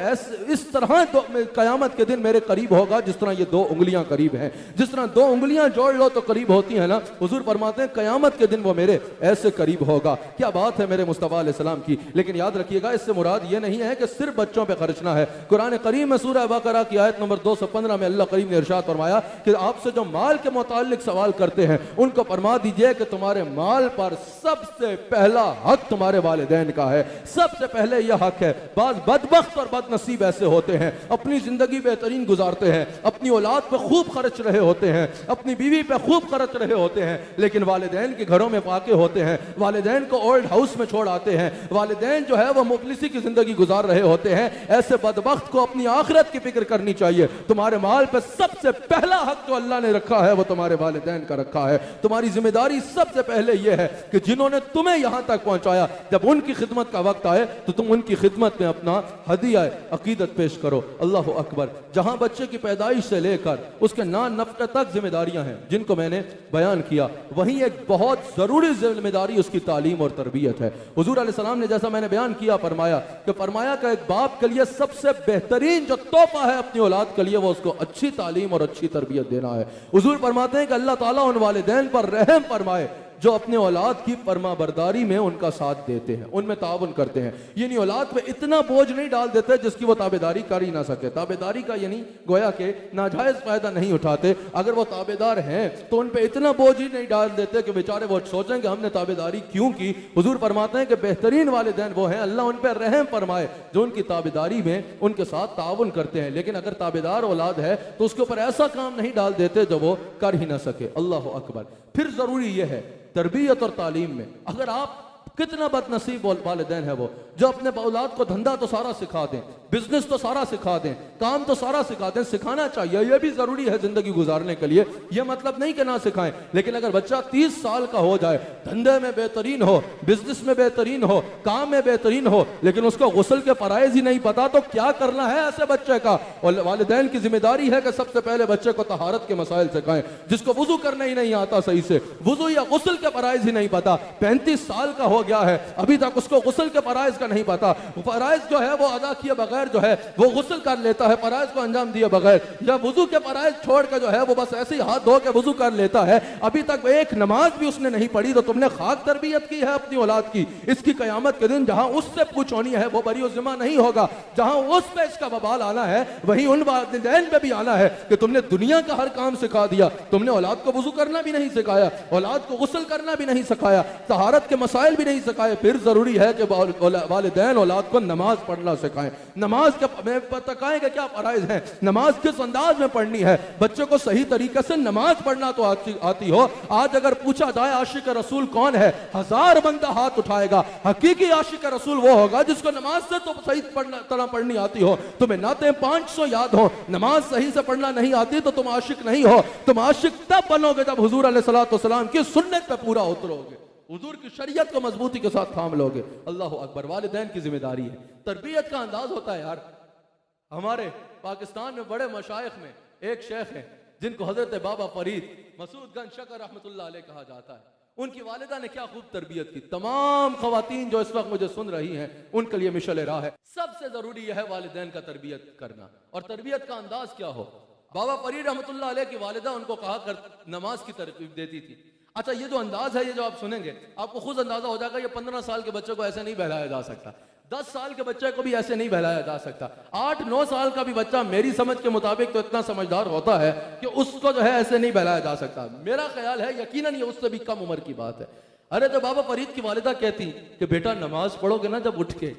इस तरह कयामत के दिन मेरे करीब होगा जिस तरह ये 2 उंगलियां करीब हैं। जिस तरह 2 उंगलियां जोड़ लो तो करीब होती है ना, हुजूर फरमाते हैं कयामत के दिन वो मेरे ऐसे करीब होगा। क्या बात है मेरे मुस्तफा अलैहिस्सलाम की। लेकिन याद रखिएगा इससे मुराद ये नहीं है कि सिर्फ बच्चों पे खर्चना है। कुरान करीम में सूरह बकरा की आयत नंबर 215 में अल्लाह करीम ने इरशाद फरमाया कि आपसे जो माल के मुताल्लिक सवाल करते हैं उनको फरमा दीजिए कि तुम्हारे माल पर सबसे पहला हक तुम्हारे वालिदैन का है। सबसे पहले यह हक है। बाज बदबख्त और बदनसीब ऐसे होते हैं अपनी जिंदगी बेहतरीन गुजारते हैं, अपनी औलाद पे खूब खर्च रहे होते हैं, अपनी बीवी पे खूब खर्च रहे होते हैं, लेकिन वालिदैन के घरों में फाके होते हैं, वालिदैन को ओल्ड हाउस में छोड़ आते हैं, वालिदैन जो है वो मुफलिसी की जिंदगी गुजार रहे होते हैं। ऐसे बदबख्त को अपनी आखिरत की फिक्र करनी चाहिए। तुम्हारे माल पे सबसे पहला हक जो अल्लाह ने रखा है वो तुम्हारे वालिदैन का रखा है। तुम्हारी जिम्मेदारी सबसे पहले यह है कि जिन्होंने तुम्हें यहां तक पहुंचाया, जब उनकी खिदमत का वक्त आए तो तुम उनकी खिदमत में अपना हदिया अकीदत पेश करो। अल्लाह अकबर। जहां बच्चे की पैदाइश से लेकर उसके नान नफ्क़े तक जिम्मेदारियां हैं जिनको मैंने बयान किया, वहीं एक बहुत जरूरी जिम्मेदारी उसकी तालीम और तरबियत है। हुजूर अलैहिस्सलाम ने जैसा मैंने बयान किया फरमाया कि एक बाप के लिए सबसे बेहतरीन जो तोहफा है अपनी औलाद के लिए वो उसको अच्छी तालीम और अच्छी तरबियत देना है। हुजूर फरमाते हैं कि अल्लाह ताला उन वालिदैन पर रहम फरमाए जो अपने औलाद की फरमाबरदारी में उनका साथ देते हैं, उनमें ताउन करते हैं। यानी औलाद पे इतना बोझ नहीं डाल देते जिसकी वो ताबेदारी कर ही ना सके। ताबेदारी का यानी गोया के नाजायज फायदा नहीं उठाते। अगर वो ताबेदार हैं तो उन पे इतना बोझ ही नहीं डाल देते कि बेचारे वो सोचेंगे हमने ताबेदारी क्यों की। हुजूर फरमाते हैं कि बेहतरीन वालिदैन वो हैं, अल्लाह उन पर रहम फरमाए जो उनकी ताबेदारी में उनके साथ ताउन करते हैं। लेकिन अगर ताबेदार औलाद है तो उसके ऊपर ऐसा काम नहीं डाल देते जो वो कर ही ना सके। अल्लाह अकबर। फिर जरूरी यह है तरबियत और तालीम में, अगर आप कितना बदनसीब वालिदैन है वो जो अपने औलाद को धंधा तो सारा सिखा दें, बिजनेस तो सारा सिखा दें, काम तो सारा सिखा दें। सिखाना चाहिए, यह भी जरूरी है जिंदगी गुजारने के लिए। यह मतलब नहीं कि ना सिखाएं, लेकिन अगर बच्चा 30 साल का हो जाए, धंधे में बेहतरीन हो, बिजनेस में बेहतरीन हो, काम में बेहतरीन हो, लेकिन उसको गुस्ल के फराइज ही नहीं पता तो क्या करना है ऐसे बच्चे का। और वालिदैन की जिम्मेदारी है कि सबसे पहले बच्चे को तहारत के मसाइल सिखाएं। जिसको वुजू करना ही नहीं आता सही से, वुजू या गुस्ल के फराइज ही नहीं पता, 35 साल का हो गया है, अभी तक उसको गुस्ल के फराइज का नहीं पता। फराइज जो है वो अदा किए बगैर जो है वो गुस्ल कर लेता है, फराइज को अंजाम दिए बगैर, या वुजू के फराइज छोड़ के जो है वो बस ऐसे ही हाथ धो के वुजू कर लेता है, अभी तक एक नमाज भी उसने नहीं पढ़ी। तो तुमने खाक तरबियत की है अपनी औलाद की। इसकी कयामत के दिन जहां उससे पूछ होनी है वो बरी जिम्मा नहीं होगा, जहां उस पे इसका बवाल आना है वहीं उन वालिदैन पे भी आना है कि तुमने दुनिया का हर काम सिखा दिया, तुमने औलाद को वुजू करना भी नहीं सिखाया, औलाद को गुस्ल करना भी नहीं सिखाया, तहारत के मसाइल भी नहीं सिखाए। फिर जरूरी है कि वालिदैन औलाद को नमाज पढ़ना सिखाएं। नमाज के बताएं कि क्या फराइज हैं, नमाज किस अंदाज में पढ़नी है। बच्चों को सही तरीके से नमाज पढ़ना तो आती हो। आज अगर पूछा जाए आशिक रसूल कौन है, 1000 बंदा हाथ उठाएगा। हकीकी आशिक रसूल वो होगा जिसको नमाज से तो सही तरह पढ़नी आती हो। तुम्हें नाते 500 याद हो, नमाज सही से पढ़ना नहीं आती तो तुम आशिक नहीं हो। तुम आशिक तब बनोगे जब हुजूर अलैहिस्सलाम की सुन्नत पे पूरा उतरोगे, हुजूर की शरीयत को मजबूती के साथ थाम लोगे। अल्लाह अकबर। वालिदैन की जिम्मेदारी है, तरबियत का अंदाज होता है यार। हमारे पाकिस्तान में बड़े मशाइख में एक शेख है जिनको हजरत बाबा फरीद मसूदगंज शकर रहमतुल्लाह अलैह कहा जाता है। उनकी वालिदा ने क्या खूब तरबियत की। तमाम खवातीन जो इस वक्त मुझे सुन रही हैं उनके लिए मिशल राह है, सबसे जरूरी यह है वालिदैन का तरबियत करना। और तरबियत का अंदाज क्या हो। बाबा फरीद रहमतुल्लाह अलैह की वालिदा उनको कहा कर नमाज की तरतीब देती थी। अच्छा, ये जो अंदाज है, ये जो आप सुनेंगे आपको खुद अंदाजा हो जाएगा, ये 15 साल के बच्चे को ऐसे नहीं बहलाया जा सकता, 10 साल के बच्चे को भी ऐसे नहीं बहलाया जा सकता, 8-9 साल का भी बच्चा मेरी समझ के मुताबिक तो इतना समझदार होता है कि उसको जो है ऐसे नहीं बहलाया जा सकता। मेरा ख्याल है यकीनन ये उससे भी कम उम्र की बात है। अरे तो बाबा फरीद की वालिदा कहती कि बेटा नमाज पढ़ोगे ना, जब उठ के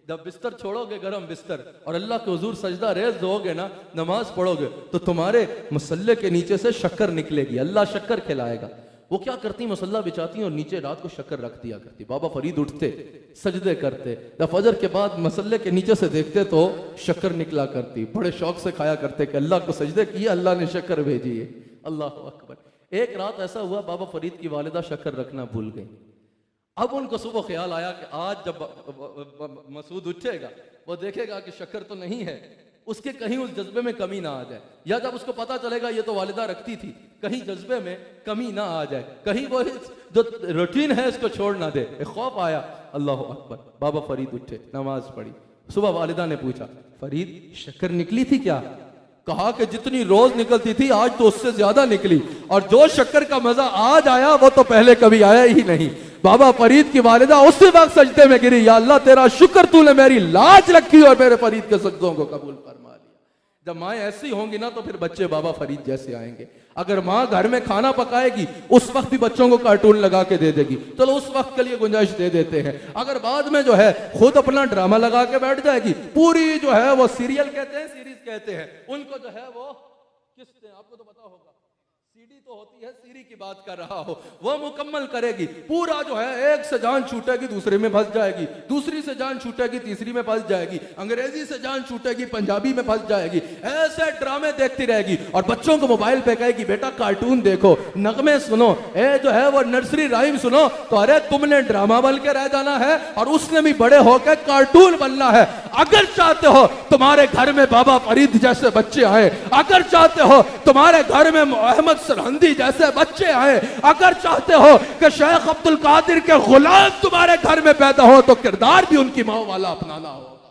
जब बिस्तर छोड़ोगे गरम बिस्तर और अल्लाह के हुजूर सजदा रेज दोगे ना, नमाज पढ़ोगे तो तुम्हारे मुसल्ले के नीचे से शक्कर निकलेगी, अल्लाह शक्कर खिलाएगा। वो क्या करती, मसल्ला बिछाती और नीचे रात को शक्कर रख दिया करती। बाबा फरीद उठते, सजदे करते, जब फजर के बाद मसल्ले के नीचे से देखते तो शक्कर निकला करती। बड़े शौक से खाया करते कि अल्लाह को सजदे किए, अल्लाह ने शक्कर भेजी है। अल्लाह अकबर। एक रात ऐसा हुआ बाबा फरीद की वालिदा शक्कर रखना भूल गई। अब उनको सुबह ख्याल आया कि आज जब मसूद उठेगा वो देखेगा कि शक्कर तो नहीं है, उसके कहीं उस जज्बे में कमी ना आ जाए, या जब उसको पता चलेगा ये तो वालिदा रखती थी, कहीं जज्बे में कमी ना आ जाए, कहीं वो जो रूटीन है इसको छोड़ ना दे। एक खौफ आया। अल्लाह अकबर। बाबा फरीद उठे, नमाज पढ़ी। सुबह वालिदा ने पूछा, फरीद शक्कर निकली थी क्या? कहा कि जितनी रोज निकलती थी आज तो उससे ज्यादा निकली, और जो शक्कर का मजा आज आया वो तो पहले कभी आया ही नहीं। बाबा फरीद की वालिदा उसी वक्त सजदे में गिरी, या अल्लाह तेरा शुक्र तूने मेरी लाज रखी और मेरे फरीद के सजदों को कबूल फरमा लिया। जब माएँ ऐसी होंगी ना तो फिर बच्चे बाबा फरीद जैसे आएंगे। अगर माँ घर में खाना पकाएगी उस वक्त भी बच्चों को कार्टून लगा के दे देगी, चलो उस वक्त के लिए गुंजाइश दे देते हैं। अगर बाद में जो है खुद अपना ड्रामा लगा के बैठ जाएगी, पूरी जो है वो सीरियल कहते हैं, सीरीज कहते हैं, उनको जो है वो किससे, आपको तो पता होगा, सीडी तो होती है, सीरी की बात कर रहा हो, वो मुकम्मल करेगी। पूरा जो है एक से जान छूटेगी दूसरे में फंस जाएगी, दूसरी से जान छूटेगी तीसरी में फंस जाएगी, अंग्रेजी से जान छूटेगी पंजाबी में फंस जाएगी। ऐसे ड्रामे देखती रहेगी और बच्चों को मोबाइल पे कहेगी बेटा कार्टून देखो, नगमे सुनो, ए जो है वो नर्सरी राइम सुनो। तो अरे तुमने ड्रामा बन के रह जाना है और उसने भी बड़े होकर कार्टून बनना है। अगर चाहते हो तुम्हारे घर में बाबा फरीद जैसे बच्चे आए, अगर चाहते हो तुम्हारे घर में अहमद सरहंदी जैसे बच्चे आए, अगर चाहते हो कि शेख अब्दुल कादिर के गुलाम तुम्हारे घर में पैदा हो, तो किरदार भी उनकी माँ वाला अपनाना होगा,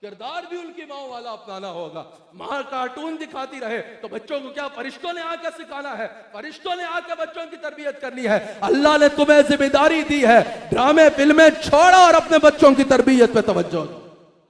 किरदार भी उनकी माँ वाला अपनाना होगा। माँ कार्टून दिखाती रहे तो बच्चों को क्या फरिश्तों ने आकर सिखाना है, फरिश्तों ने आकर बच्चों की तरबियत करनी है। अल्लाह ने तुम्हें जिम्मेदारी दी है, ड्रामे फिल्में छोड़ो और अपने बच्चों की तरबियत पे तवज्जो दो।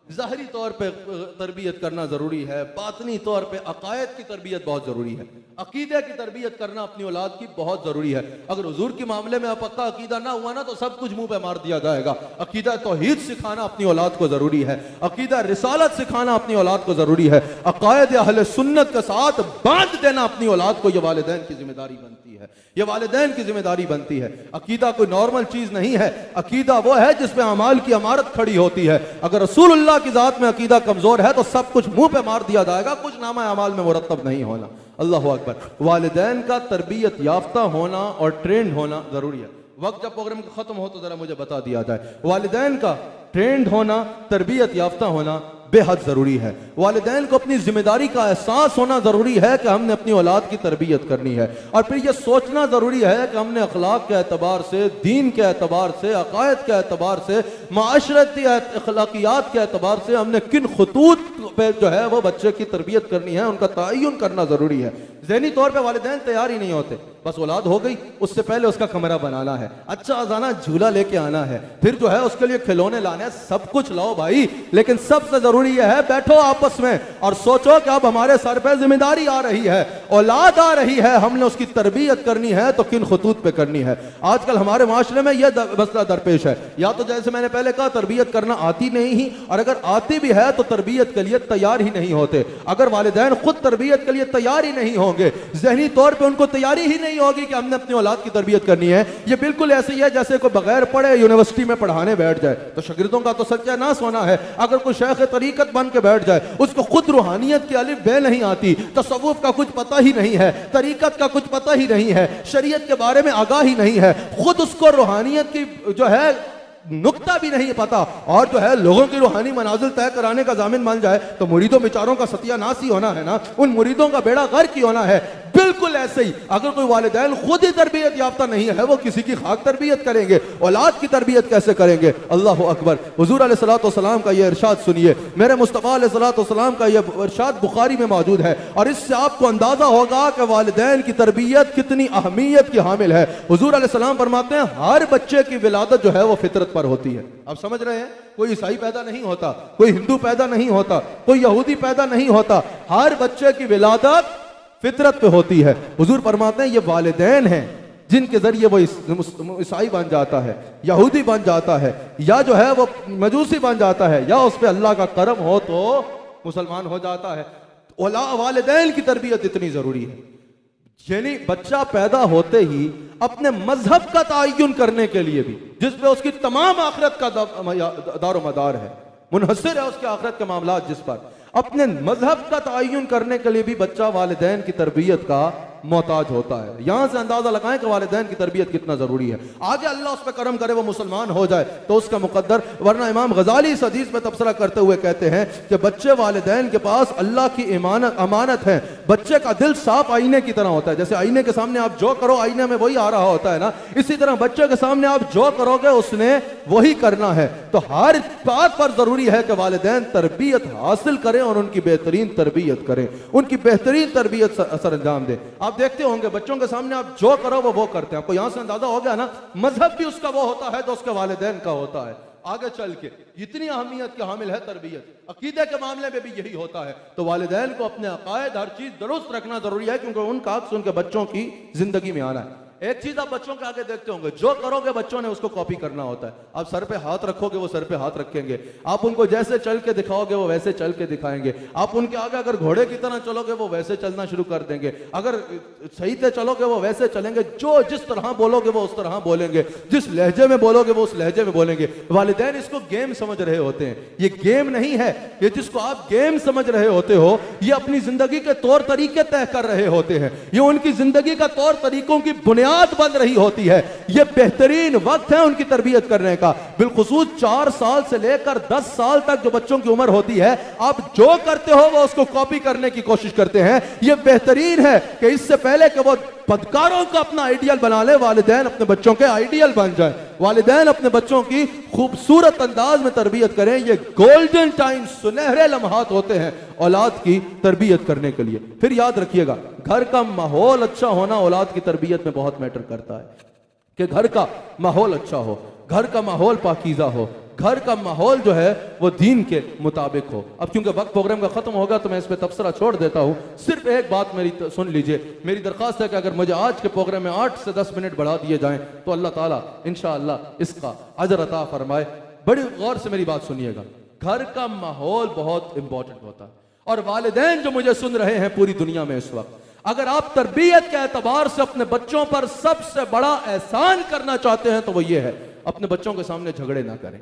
ज़ाहिरी तौर पे तरबियत करना ज़रूरी है, बातनी तौर पे अकायद की तरबियत बहुत ज़रूरी है, अकीदे की तरबियत करना अपनी औलाद की बहुत ज़रूरी है। अगर हुजूर के मामले में पक्का अकीदा ना हुआ ना तो सब कुछ मुंह पे मार दिया जाएगा। अकीदा तौहीद सिखाना अपनी औलाद को ज़रूरी है, अकीदा रिसालत सिखाना अपनी औलाद को ज़रूरी है, अकायद अहले सुन्नत के साथ बांध देना अपनी औलाद को, यह वालिदैन की जिम्मेदारी बनती है, यह वालिदैन की जिम्मेदारी बनती है। अकीदा कोई नॉर्मल चीज़ नहीं है, अकीदा वो है जिसमें अमाल की अमारत खड़ी होती है। अगर रसूलुल्लाह की जात में अकीदा कमजोर है तो सब कुछ मुंह पे मार दिया जाएगा, कुछ नामा अमाल में मुरत्तब नहीं होना। अल्लाह अकबर। वालिदैन का तरबियत याफ्ता होना और ट्रेंड होना जरूरी है। वक्त जब प्रोग्राम खत्म हो तो जरा मुझे बता दिया जाए, वालिदैन का ट्रेंड होना, तरबियत याफ्ता होना बेहद ज़रूरी है। वालिदैन को अपनी जिम्मेदारी का एहसास होना ज़रूरी है कि हमने अपनी औलाद की तरबियत करनी है, और फिर यह सोचना ज़रूरी है कि हमने अखलाक के एतबार से, दीन के एतबार से, अकायद के एतबार से, माशरती अखलाकियात के एतबार से हमने किन खतूत पे जो है वो बच्चे की तरबियत करनी है, उनका तयन करना ज़रूरी है। ज़हनी तौर पर वालिदैन तैयार ही नहीं होते, बस औलाद हो गई, उससे पहले उसका कमरा बनाना है, अच्छा अजाना झूला लेके आना है, फिर जो है उसके लिए खिलौने लाने हैं, सब कुछ लाओ भाई, लेकिन सबसे जरूरी यह है बैठो आपस में और सोचो कि अब हमारे सर पे जिम्मेदारी आ रही है, औलाद आ रही है, हमने उसकी तरबियत करनी है तो किन खतूत पे करनी है। आजकल हमारे माशरे में यह मसला दरपेश है, या तो जैसे मैंने पहले कहा तरबियत करना आती नहीं ही, और अगर आती भी है तो तरबियत के लिए तैयार ही नहीं होते। अगर वालिदैन खुद तरबियत के लिए तैयार ही नहीं होंगे, जहनी तौर पर उनको तैयारी ही नहीं होगी कि हमने अपनी औलाद की तरबियत करनी है, ये बिल्कुल ऐसे ही है जैसे कोई बगैर पढ़े यूनिवर्सिटी में पढ़ाने बैठ जाए, तो शागिर्दों का तो सच्चा नाश होना है। अगर कोई शेख तरीकत बन के बैठ जाए, उसको खुद रूहानियत की अलिफ बे नहीं आती, तसव्वुफ का कुछ पता ही नहीं है, तरीकत का कुछ पता ही नहीं है, शरीयत के बारे में आगाह ही नहीं है, खुद उसको रूहानियत की जो है नुक्ता भी नहीं पता, और जो है लोगों की रूहानी मनाजिल तय कराने का जामिन मान जाए, तो मुरीदों बेचारों का सत्यानाश ही होना है ना, उन मुरीदों का बेड़ा गर्क ही होना है। बिल्कुल ऐसे ही अगर कोई वालिदैन खुद ही तरबियत याफ्ता नहीं है, वो किसी की खाक तरबियत करेंगे, औलाद की तरबियत कैसे करेंगे? अल्लाह अकबर। हुजूर अलैहिस्सलातु वस्सलाम का यह इरशाद सुनिए, मेरे मुस्तफ़ा अलैहिस्सलातु वस्सलाम का यह इरशाद बुखारी में मौजूद है, और इससे आपको अंदाजा होगा कि वालिदैन की तरबियत कितनी अहमियत की हामिल है। हुजूर अलैहिस्सलाम फरमाते हैं हर बच्चे की विलादत जो है वो फितरत पर होती है। आप समझ रहे हैं, कोई ईसाई पैदा नहीं होता, कोई हिंदू पैदा नहीं होता, कोई यहूदी पैदा नहीं होता, हर बच्चे की विलादत फितरत पे होती है। हुजूर फरमाते हैं ये वालिदैन हैं जिनके जरिए वो ईसाई बन जाता है, यहूदी बन जाता है, या जो है वो मजूसी बन जाता है, या उस पे अल्लाह का करम हो तो मुसलमान हो जाता है। वालिदैन की तरबियत इतनी जरूरी है, यानी बच्चा पैदा होते ही अपने मजहब का तयन करने के लिए भी, जिसपे उसकी तमाम आखिरत का दारो मदार है, मुनहसर है उसके आखिरत के मामला, जिस पर अपने मजहब का तयन करने के लिए भी बच्चा वालिदैन की तरबियत का मोहताज होता है। यहां से अंदाजा लगाएं कि वालिदैन की तरबियत कितना जरूरी है। आगे अल्लाह उस पर करम करे, वो मुसलमान हो जाए तो उसका मुकद्दर, वरना इमाम गजाली इस हदीस में तबसरा करते हुए कहते हैं कि बच्चे वालिदैन के पास अल्लाह की अमानत है। बच्चे का दिल साफ आईने की तरह होता है, जैसे आईने के सामने आप जो करो आईने में वही आ रहा होता है ना, इसी तरह बच्चे के सामने आप जो करोगे उसने वही करना है। तो हर बात पर जरूरी है कि वालिदैन तरबियत हासिल करें और उनकी बेहतरीन तरबियत करें, उनकी बेहतरीन तरबियत सर अंजाम दें। आप देखते होंगे बच्चों के सामने आप जो करो वो करते हैं, आपको यहां से अंदाजा हो गया ना, मजहब भी उसका वो होता है तो उसके वालिदैन का होता है। आगे चल के इतनी अहमियत की हामिल है तरबियत, अकीदे के मामले में भी यही होता है। तो वालिदैन को अपने अकायद हर चीज दुरुस्त रखना जरूरी है, क्योंकि उनका अक्स उनके बच्चों की जिंदगी में आना है। एक चीज आप बच्चों के आगे देखते होंगे, जो करोगे बच्चों ने उसको कॉपी करना होता है। आप सर पे हाथ रखोगे वो सर पे हाथ रखेंगे, आप उनको जैसे चल के दिखाओगे वो वैसे चल के दिखाएंगे, आप उनके आगे अगर घोड़े की तरह चलोगे वो वैसे चलना शुरू कर देंगे, अगर सही से चलोगे वो वैसे चलेंगे, जो जिस तरह बोलोगे वो उस तरह बोलेंगे, जिस लहजे में बोलोगे वो उस लहजे में बोलेंगे। वालिदैन इसको गेम समझ रहे होते हैं, ये गेम नहीं है, ये जिसको आप गेम समझ रहे होते हो ये अपनी जिंदगी के तौर तरीके तय कर रहे होते हैं, ये उनकी जिंदगी का तौर तरीकों की बुनियाद बन रही होती है। यह बेहतरीन वक्त है उनकी तरबियत करने का, बिलखुसूस 4 साल से लेकर 10 साल तक जो बच्चों की उम्र होती है, आप जो करते हो वो उसको कॉपी करने की कोशिश करते हैं। यह बेहतरीन है कि इससे पहले कि वो बदकारों का अपना आइडियल बना ले, वालिदैन अपने बच्चों के आइडियल बन जाए, वालिदैन अपने बच्चों की खूबसूरत अंदाज में तरबियत करें। ये गोल्डन टाइम, सुनहरे लम्हात होते हैं औलाद की तरबियत करने के लिए। फिर याद रखिएगा, घर का माहौल अच्छा होना औलाद की तरबियत में बहुत मैटर करता है, कि घर का माहौल अच्छा हो, घर का माहौल पाकीज़ा हो, घर का माहौल जो है वो दीन के मुताबिक हो। अब क्योंकि वक्त प्रोग्राम का खत्म होगा तो मैं इस पे तबसरा छोड़ देता हूं, सिर्फ एक बात मेरी सुन लीजिए। मेरी दरख्वास्त है कि अगर मुझे आज के प्रोग्राम में 8 से 10 मिनट बढ़ा दिए जाएं तो अल्लाह ताला इंशाअल्लाह इसका अजर अता फरमाए। बड़ी गौर से मेरी बात सुनिएगा, घर का माहौल बहुत इंपॉर्टेंट होता है, और वालिदैन जो मुझे सुन रहे हैं पूरी दुनिया में इस वक्त, अगर आप तरबियत के एतबार से अपने बच्चों पर सबसे बड़ा एहसान करना चाहते हैं तो वो ये है, अपने बच्चों के सामने झगड़े ना करें,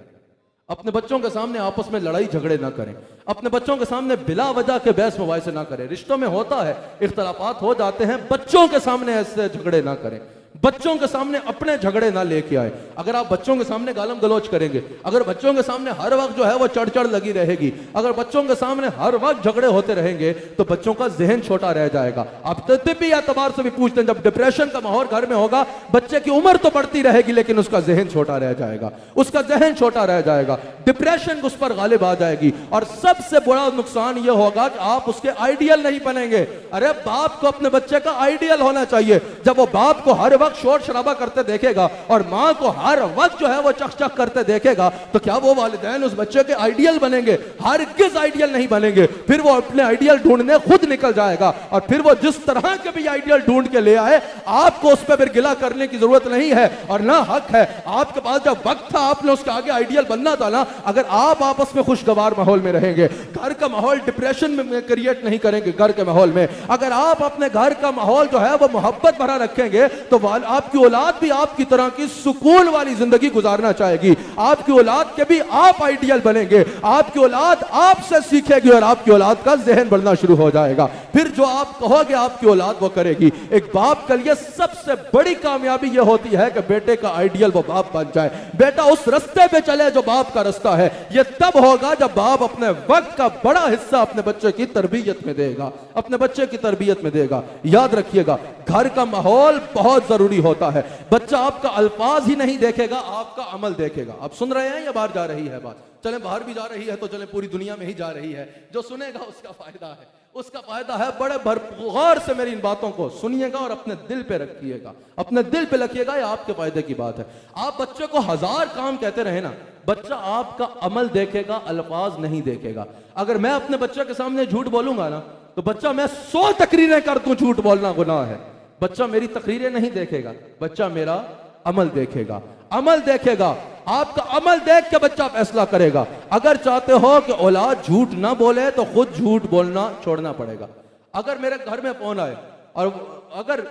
अपने बच्चों के सामने आपस में लड़ाई झगड़े ना करें, अपने बच्चों के सामने बिला वजह के बहस मुबाहिसे ना करें। रिश्तों में होता है, इख्तलाफात हो जाते हैं, बच्चों के सामने ऐसे झगड़े ना करें। बच्चों के सामने अपने झगड़े ना लेके आए। अगर आप बच्चों के सामने गालम गलौज करेंगे, अगर बच्चों के सामने हर वक्त जो है वो चढ़ लगी रहेगी, अगर बच्चों के सामने हर वक्त झगड़े होते रहेंगे, तो बच्चों का जहन छोटा रह जाएगा। आप तिब्बी एतबार से भी पूछते हैं, जब डिप्रेशन का माहौल घर में होगा, बच्चे की उम्र तो बढ़ती रहेगी लेकिन उसका जहन छोटा रह जाएगा, उसका जहन छोटा रह जाएगा, डिप्रेशन उस पर गालिब आ जाएगी। और सबसे बड़ा नुकसान यह होगा कि आप उसके आइडियल नहीं बनेंगे। अरे बाप को अपने बच्चे का आइडियल होना चाहिए। जब वो बाप को हर वक्त शोर शराबा करते देखेगा और मां को हर वक्त जो है वो चक करते देखेगा, तो क्या वो वालिदैन उस बच्चे के आइडियल बनेंगे? हरगिज आइडियल नहीं बनेंगे। फिर वो अपने आइडियल ढूंढने खुद निकल जाएगा, और फिर वो जिस तरह के भी आइडियल ढूंढ के ले आए, आपको उस पर फिर गिला करने की जरूरत नहीं है और ना हक है। आपके पास जब वक्त था, आपने उसके आगे आइडियल बनना था ना। अगर आप आपस में खुशगवार माहौल में रहेंगे, घर का माहौल डिप्रेशन में क्रिएट नहीं करेंगे, घर के माहौल में अगर आप अपने घर का माहौल जो है वो मोहब्बत भरा रखेंगे, तो आपकी औलाद भी आपकी तरह की सुकून वाली जिंदगी गुजारना चाहेगी। आपकी औलाद के भी आप आइडियल बनेंगे, आपकी औलाद आपसे सीखेगी और आपकी औलाद का जहन बढ़ना शुरू हो जाएगा। फिर जो आप कहोगे आपकी औलाद वो करेगी। एक बाप के लिए सबसे बड़ी कामयाबी यह होती है कि बेटे का आइडियल वो बाप बन जाए, बेटा उस रास्ते पे चले जो बाप का रास्ता है। यह तब होगा जब बाप अपने वक्त का बड़ा हिस्सा अपने बच्चे की तरबियत में देगा, अपने बच्चे की तरबियत में देगा। याद रखिएगा, घर का माहौल बहुत जरूरी होता है। बच्चा आपका अल्फाज ही नहीं देखेगा, आपका अमल देखेगा। आप सुन रहे हैं या बाहर जा रही है बात? चले बाहर भी जा रही है तो चले पूरी दुनिया में ही जा रही है। जो सुनेगा उसका फायदा है, उसका फायदा है। बड़े गौर से मेरी इन बातों को सुनिएगा और अपने दिल पे रखिएगा, अपने दिल पे रखिएगा, ये आपके फायदे की बात है। आप बच्चे को हजार काम कहते रहे ना, बच्चा आपका अमल देखेगा, अल्फाज नहीं देखेगा। अगर मैं अपने बच्चे के सामने झूठ बोलूंगा ना, तो बच्चा मैं 100 तकरीरें कर दूं, झूठ बोलना गुनाह है, बच्चा मेरी तकरीरें नहीं देखेगा, बच्चा मेरा अमल देखेगा। अमल देखेगा, आपका अमल देख के बच्चा फैसला करेगा। अगर चाहते हो कि औलाद झूठ ना बोले तो खुद झूठ बोलना छोड़ना पड़ेगा। अगर मेरे घर में फोन आए, और अगर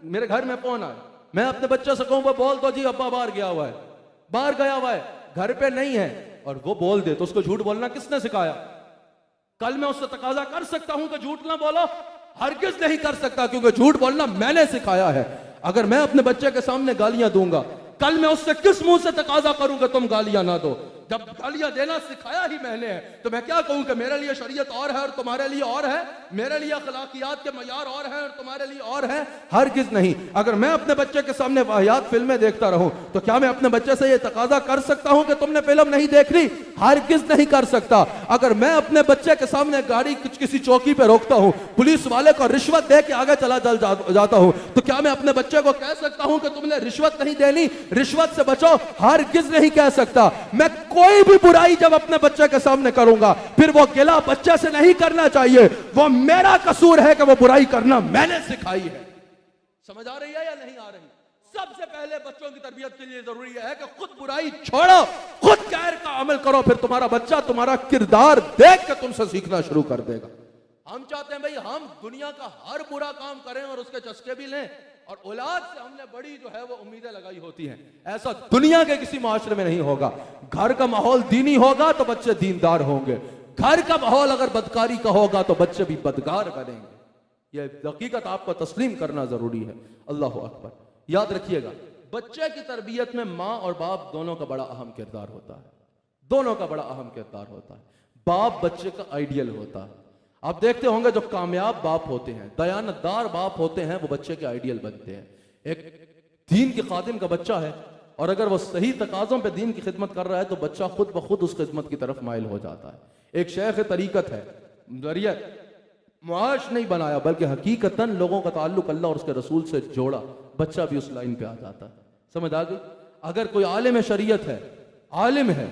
मेरे घर में फोन आए, मैं अपने बच्चे से कहूं वो बोल दो जी अब्बा बाहर गया हुआ है, बाहर गया हुआ है, घर पे नहीं है, और वो बोल दे, तो उसको झूठ बोलना किसने सिखाया? कल मैं उससे तकाजा कर सकता हूं कि झूठ ना बोलो? हरगिज नहीं कर सकता, क्योंकि झूठ बोलना मैंने सिखाया है। अगर मैं अपने बच्चे के सामने गालियां दूंगा, कल मैं उससे किस मुंह से तकाजा करूंगा तुम गालियां ना दो? जब गालियां देना सिखाया ही मैंने है, तो मैं क्या कहूं कि मेरे लिए शरीयत और है और तुम्हारे लिए और है, मेरे लिए अखलाकियात के मयार और है और तुम्हारे लिए और है? हरगिज नहीं। अगर मैं अपने बच्चे के सामने वाहियात फिल्में देखता रहूं, तो क्या मैं अपने बच्चे से यह तकाजा कर सकता हूं कि तुमने फिल्म नहीं देख ली? हरगिज नहीं कर सकता। अगर मैं अपने बच्चे के सामने गाड़ी किसी चौकी पर रोकता हूं, पुलिस वाले को रिश्वत दे के आगे चला जाता हूं, तो क्या मैं अपने बच्चे को कह सकता हूं कि तुमने रिश्वत नहीं देनी, रिश्वत से बचो? हरगिज नहीं कह सकता। मैं कोई भी बुराई जब अपने बच्चे के सामने करूंगा, फिर वो गिला बच्चे से नहीं करना चाहिए, वो मेरा कसूर है कि वो बुराई करना मैंने सिखाई है। समझ आ रही है या नहीं आ रही? सबसे पहले बच्चों की तरबियत के लिए जरूरी है कि खुद बुराई छोड़ो, खुद खैर का अमल करो, फिर तुम्हारा बच्चा तुम्हारा किरदार देख के तुमसे सीखना शुरू कर देगा। हम चाहते हैं भाई हम दुनिया का हर बुरा काम करें और उसके चस्के भी लें, और औलाद से हमने बड़ी जो है वो उम्मीदें लगाई होती हैं। ऐसा दुनिया के किसी माशरे में नहीं होगा। घर का माहौल दीनी होगा तो बच्चे दीनदार होंगे, घर का माहौल अगर बदकारी का होगा तो बच्चे भी बदकार बनेंगे। यह हकीकत आपको तस्लीम करना जरूरी है। अल्लाह अकबर। याद रखिएगा, बच्चे की तरबियत में माँ और बाप दोनों का बड़ा अहम किरदार होता है, दोनों का बड़ा अहम किरदार होता है। बाप बच्चे का आइडियल होता है। आप देखते होंगे जो कामयाब बाप होते हैं, दयानतदार बाप होते हैं, वो बच्चे के आइडियल बनते हैं। एक दीन के खादिम का बच्चा है और अगर वो सही तकाज़ों पे दीन की खिदमत कर रहा है तो बच्चा खुद ब खुद उस खिदमत की तरफ माइल हो जाता है। एक शेख तरीकत है, जरिया मुआश नहीं बनाया बल्कि हकीकतन लोगों का ताल्लुक अल्लाह और उसके रसूल से जोड़ा, बच्चा भी उस लाइन पे आ जाता है। समझ आ गई? अगर कोई आलिम शरीयत है, आलिम है,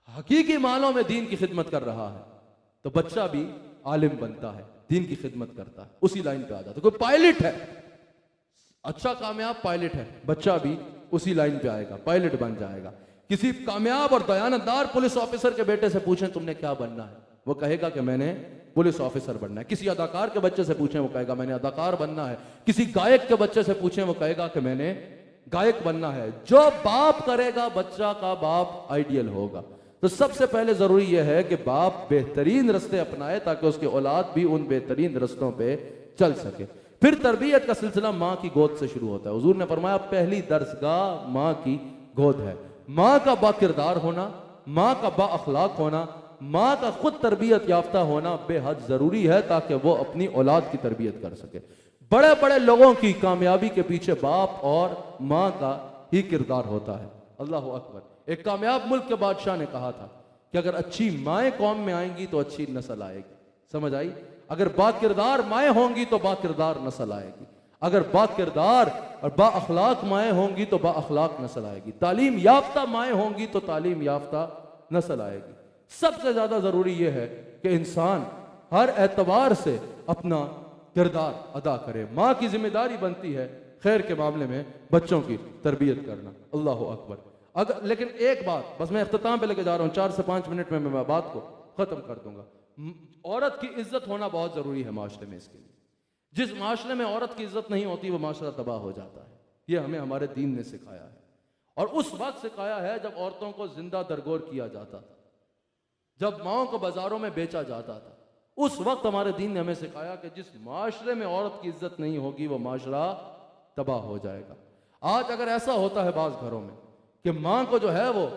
हकीकी मानों में दीन की खिदमत कर रहा है, तो बच्चा भी आलिम बनता है, दीन की खिदमत करता है, उसी लाइन पे आ जाता है। कोई पायलट है, अच्छा कामयाब पायलट है, बच्चा भी उसी लाइन पे आएगा, पायलट बन जाएगा। किसी कामयाब और दयानतदार पुलिस ऑफिसर के बेटे से पूछें तुमने क्या बनना है, वो कहेगा कि मैंने पुलिस ऑफिसर बनना है। किसी अदाकार के बच्चे से पूछें, वो कहेगा मैंने अदाकार बनना है। किसी गायक के बच्चे से पूछें, वो कहेगा कि मैंने गायक बनना है। जो बाप करेगा बच्चा का बाप आइडियल होगा। तो सबसे पहले जरूरी यह है कि बाप बेहतरीन रास्ते अपनाए ताकि उसकी औलाद भी उन बेहतरीन रास्तों पे चल सके। फिर तरबियत का सिलसिला माँ की गोद से शुरू होता है। हुजूर ने फरमाया पहली दरसगाह माँ की गोद है। माँ का बाकिरदार होना, माँ का बा अखलाक होना, माँ का खुद तरबियत याफ्ता होना बेहद जरूरी है ताकि वो अपनी औलाद की तरबियत कर सके। बड़े बड़े लोगों की कामयाबी के पीछे बाप और माँ का ही किरदार होता है। अल्लाह अकबर। एक कामयाब मुल्क के बादशाह ने कहा था कि अगर अच्छी माएँ कौम में आएंगी तो अच्छी नस्ल आएगी। समझ आई? अगर बाकिरदार माएँ होंगी तो बाकिरदार नस्ल आएगी। अगर बाकिरदार और बा अखलाक माएँ होंगी तो बा अखलाक नस्ल आएगी। तालीम याफ्ता माएँ होंगी तो तालीम याफ्ता नस्ल आएगी। सबसे ज्यादा जरूरी यह है कि इंसान हर एतबार से अपना किरदार अदा करे। माँ की जिम्मेदारी बनती है खैर के मामले में बच्चों की तरबियत करना। अल्लाह अकबर। अगर लेकिन एक बात बस मैं इख्तिताम पे लेके जा रहा हूँ, 4 से 5 मिनट में मैं बात को खत्म कर दूंगा। औरत की इज्जत होना बहुत जरूरी है माशरे में। इसके लिए जिस माशरे में औरत की इज्जत नहीं होती वो माशरा तबाह हो जाता है। ये हमें हमारे दीन ने सिखाया है और उस वक्त सिखाया है जब औरतों को जिंदा दरगोर किया जाता था, जब माओं को बाजारों में बेचा जाता था। उस वक्त हमारे दीन ने हमें सिखाया कि जिस माशरे में औरत की इज्जत नहीं होगी वो माशरा तबाह हो जाएगा। आज अगर ऐसा होता है बाज घरों में कि माँ को जो है वो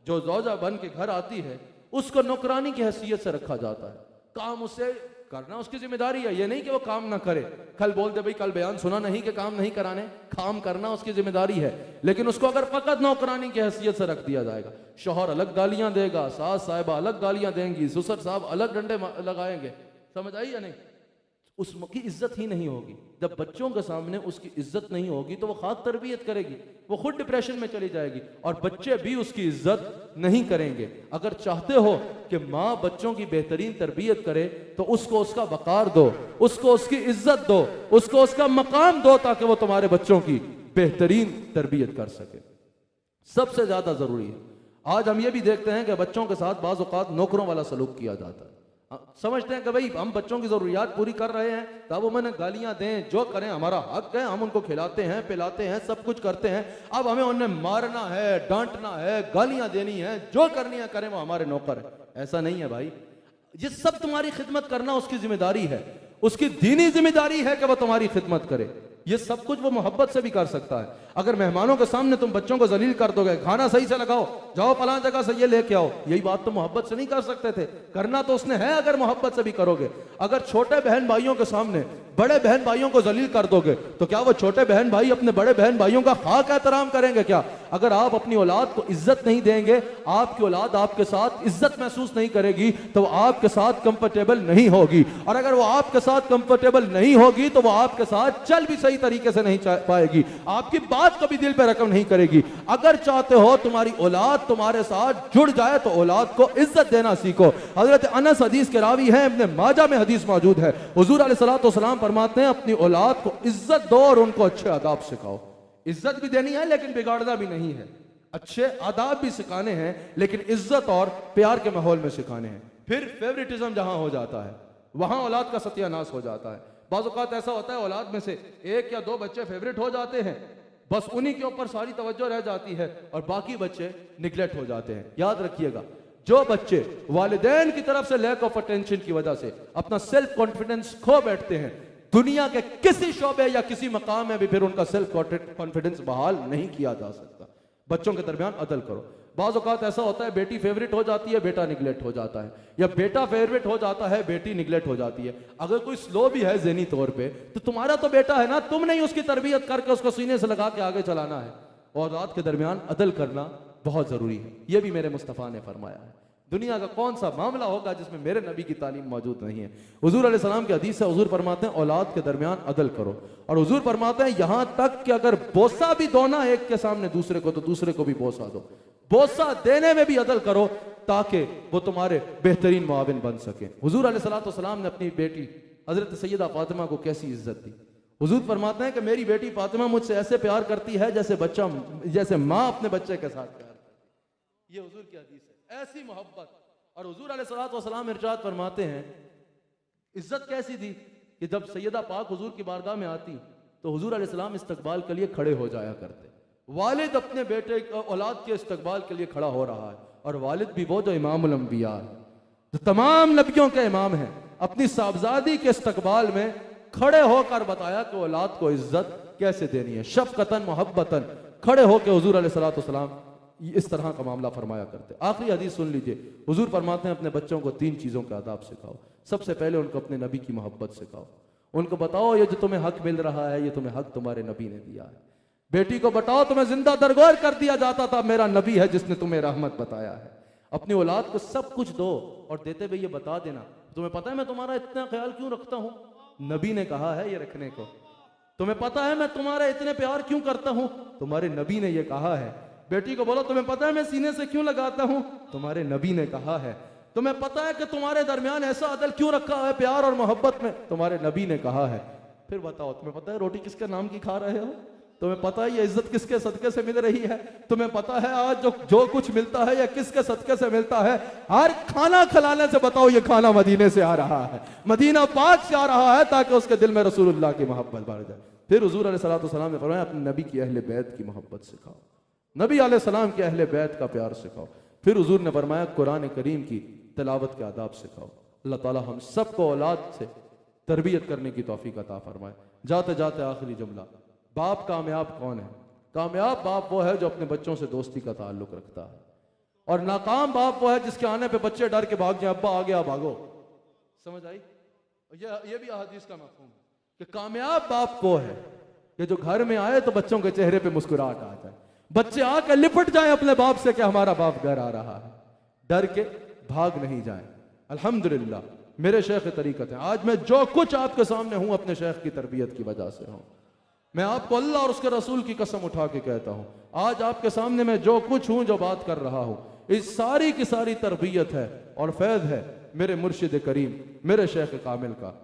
जो ज़ौजा बन के घर आती है उसको नौकरानी की हैसियत से रखा जाता है। काम उसे करना उसकी जिम्मेदारी है, ये नहीं कि वो काम ना करे। कल बोल दे भाई कल बयान सुना नहीं कि काम नहीं कराने, काम करना उसकी जिम्मेदारी है। लेकिन उसको अगर फकत नौकरानी की हैसियत से रख दिया जाएगा, शौहर अलग गालियां देगा, सास साहिबा अलग गालियां देंगी, ससुर साहब अलग डंडे लगाएंगे, समझ आई या नहीं? उसकी इज्जत ही नहीं होगी। जब बच्चों के सामने उसकी इज्जत नहीं होगी तो वो खाक तरबियत करेगी, वो खुद डिप्रेशन में चली जाएगी और बच्चे भी उसकी इज्जत नहीं करेंगे। अगर चाहते हो कि माँ बच्चों की बेहतरीन तरबियत करे तो उसको उसका वकार दो, उसको उसकी इज्जत दो, उसको उसका मकाम दो ताकि वो तुम्हारे बच्चों की बेहतरीन तरबियत कर सके। सबसे ज्यादा जरूरी है। आज हम ये भी देखते हैं कि बच्चों के साथ बाज़ औक़ात नौकरों वाला सलूक किया जाता है। समझते हैं कि भाई हम बच्चों की जरूरियात पूरी कर रहे हैं तब वो मैंने गालियां दें, जो करें हमारा हक है, हम उनको खिलाते हैं पिलाते हैं सब कुछ करते हैं, अब हमें उन्हें मारना है, डांटना है, गालियां देनी है, जो करनी है करें, वो हमारे नौकर है। ऐसा नहीं है भाई। ये सब तुम्हारी खिदमत करना उसकी जिम्मेदारी है, उसकी दीनी जिम्मेदारी है कि वह तुम्हारी खिदमत करे। ये सब कुछ वो मोहब्बत से भी कर सकता है। अगर मेहमानों के सामने तुम बच्चों को जलील कर दोगे, खाना सही से लगाओ, जाओ फलां जगह से ये लेके आओ, यही बात तो मोहब्बत से नहीं कर सकते थे। करना तो उसने है अगर मोहब्बत से भी करोगे। अगर छोटे बहन भाइयों के सामने बड़े बहन भाइयों को जलील कर दोगे तो क्या वो छोटे बहन भाई अपने बड़े बहन भाइयों का खाक एहतराम करेंगे क्या? अगर आप अपनी औलाद को इज्जत नहीं देंगे, आपकी औलाद आपके साथ इज्जत महसूस नहीं करेगी तो वो आपके साथ कंफर्टेबल नहीं होगी, और अगर वो आपके साथ कंफर्टेबल नहीं होगी तो वो आपके साथ चल भी सही तरीके से नहीं पाएगी, आपकी बात कभी दिल पे रकम नहीं करेगी। अगर चाहते हो तुम्हारी औलाद तुम्हारे साथ जुड़ जाए तो औलाद को इज्जत देना सीखो। हजरत अनस हदीस के रावी हैं, इब्ने माजा में हदीस मौजूद है। हुजूर अलैहिस्सलातु वस्सलाम फरमाते हैं अपनी औलाद को इज्जत दो और उनको अच्छे आदाब सिखाओ। इज्जत भी देनी है लेकिन बिगाड़ना भी नहीं है, अच्छे आदाब भी सिखाने हैं लेकिन इज्जत और प्यार के माहौल में सिखाने हैं। फिर फेवरेटिज्म जहां हो जाता है वहां औलाद का सत्यानाश हो जाता है। बाज़ औक़ात ऐसा होता है औलाद में से 1 या 2 बच्चे फेवरेट हो जाते हैं, बस उन्हीं के ऊपर सारी तवज्जो रह जाती है और बाकी बच्चे निगलेक्ट हो जाते हैं। याद रखिएगा, जो बच्चे वालिदैन की तरफ से लैक ऑफ अटेंशन की वजह से अपना सेल्फ कॉन्फिडेंस खो बैठते हैं, दुनिया के किसी शोबे या किसी मकाम में भी फिर उनका सेल्फ कॉन्फिडेंस बहाल नहीं किया जा सकता। बच्चों के दरमियान अदल करो। बाज़ औक़ात ऐसा होता है बेटी फेवरेट हो जाती है, बेटा निगलेक्ट हो जाता है, या बेटा फेवरेट हो जाता है, बेटी निगलेक्ट हो जाती है। अगर कोई स्लो भी है ज़हनी तौर पे तो तुम्हारा तो बेटा है ना, तुम नहीं उसकी तरबियत करके उसको सीने से लगा के आगे चलाना है। औलाद के दरमियान अदल करना बहुत ज़रूरी है। यह भी मेरे मुस्तफ़ा ने फरमाया है। दुनिया का कौन सा मामला होगा जिसमें मेरे नबी की तालीम मौजूद नहीं है। हुजूर अलैहिस्सलाम की हदीस है, हुजूर फरमाते हैं औलाद के दरमियान अदल करो, और हुजूर फरमाते हैं यहां तक कि अगर बोसा भी दो ना एक के सामने दूसरे को तो दूसरे को भी बोसा दो। बोसा देने में भी अदल करो ताकि वो तुम्हारे बेहतरीन मुआविन बन सके। हुजूर अलैहिस्सलाम ने अपनी बेटी हजरत सैयदा फातिमा को कैसी इज्जत दी। हुजूर फरमाते हैं कि मेरी बेटी फातिमा मुझसे ऐसे प्यार करती है जैसे माँ अपने बच्चे के साथ प्यार करती है। ये हुजूर की हदीस है, ऐसी मोहब्बत। और हुजूर अलैहिस्सलाम इरशाद फरमाते हैं इज्जत कैसी दी कि जब सैयदा पाक हुजूर की बारगाह में आती तो हुजूर अलैहिस्सलाम इस्तकबाल के लिए खड़े हो जाया करते। वालिद अपने बेटे औलाद के इस्तकबाल के लिए खड़ा हो रहा है, और वालिद भी वो जो इमामुल अंबिया है, जो तमाम नबियों के इमाम हैं, अपनी साहबजादी के इस्तकबाल में खड़े होकर बताया कि औलाद को इज्जत कैसे देनी है, शफकतन मोहब्बतन खड़े होकर हुजूर अलैहिस्सलातु वस्सलाम इस तरह का मामला फरमाया करते। आखिरी हदीस सुन लीजिए, हुजूर फरमाते हैं अपने बच्चों को 3 चीज़ों का आदाब सिखाओ। सबसे पहले उनको अपने नबी की मोहब्बत सिखाओ। उनको बताओ ये जो तुम्हें हक मिल रहा है, ये तुम्हें हक तुम्हारे नबी ने दिया है। बेटी को बताओ तुम्हें जिंदा दरगोर कर दिया जाता था, मेरा नबी है जिसने तुम्हें रहमत बताया है। अपनी औलाद को सब कुछ दो और देते हुए ये बता देना, तुम्हें पता है मैं तुम्हारा इतना ख्याल क्यों रखता हूं, नबी ने कहा है ये रखने को। तुम्हें पता है मैं तुम्हारा इतने प्यार क्यों करता हूं, तुम्हारे नबी ने ये कहा है। बेटी को बोलो तुम्हें पता है मैं सीने से क्यों लगाता हूं, तुम्हारे नबी ने कहा है। तुम्हें पता है कि तुम्हारे दरमियान ऐसा अदल क्यों रखा है प्यार और मोहब्बत में, तुम्हारे नबी ने कहा है। फिर बताओ तुम्हें पता है रोटी किसके नाम की खा रहे हो, तुम्हें पता है ये इज्जत किसके सदके से मिल रही है, तुम्हें पता है आज जो कुछ मिलता है या किसके सदके से मिलता है। हर खाना खिलाने से बताओ ये खाना मदीने से आ रहा है, मदीना पाक से आ रहा है, ताकि उसके दिल में रसूलुल्लाह की मोहब्बत बढ़ जाए। फिर हुजूर अलैहिस्सलातु वस्सलाम ने फरमाया अपने नबी की अहले बैत की मोहब्बत सिखाओ, नबी अलैहिस्सलाम के अहले बैत का प्यार सिखाओ। फिर हुजूर ने फरमाया कुरान करीम की तिलावत के आदाब सिखाओ। अल्लाह ताला हम सबको औलाद से तरबियत करने की तौफीक अता फरमाए। जाते जाते आखिरी जुमला, बाप कामयाब कौन है? कामयाब बाप वो है जो अपने बच्चों से दोस्ती का ताल्लुक रखता है, और नाकाम बाप वो है जिसके आने पे बच्चे डर के भाग जाए, अब्बा आ गया भागो। समझ आई? ये भी अहादीस का मफ़हूम है कि कामयाब बाप वो है कि जो घर में आए तो बच्चों के चेहरे पे मुस्कुराहट आ जाए, बच्चे आकर लिपट जाए अपने बाप से कि हमारा बाप घर आ रहा है, डर के भाग नहीं जाए। अल्हम्दुलिल्लाह मेरे शेख तरीकत है, आज मैं जो कुछ आपके सामने हूं अपने शेख की तरबियत की वजह से हूं। मैं आपको अल्लाह और उसके रसूल की कसम उठा के कहता हूं, आज आपके सामने मैं जो कुछ हूं, जो बात कर रहा हूं, इस सारी की सारी तरबियत है और फैज़ है मेरे मुर्शिद करीम, मेरे शेख कामिल का।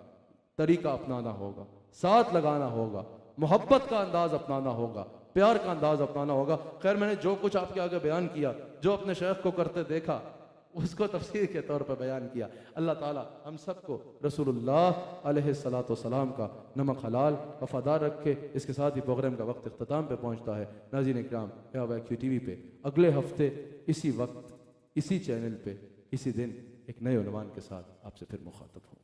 तरीका अपनाना होगा, साथ लगाना होगा, मोहब्बत का अंदाज अपनाना होगा, प्यार का अंदाज अपनाना होगा। खैर मैंने जो कुछ आपके आगे बयान किया, जो अपने शेख को करते देखा, उसको तफसीर के तौर पर बयान किया। अल्लाह ताला हम सबको रसूलुल्लाह अलैहिस्सलातु वस्सलाम का नमक हलाल वफादार रखे। इसके साथ ही प्रोग्राम का वक्त इख्तिताम पे पहुंचता है। नाज़रीन इकराम, QTV पे अगले हफ्ते इसी वक्त इसी चैनल पे इसी दिन एक नए उन्वान के साथ आपसे फिर मुखातब हूँ।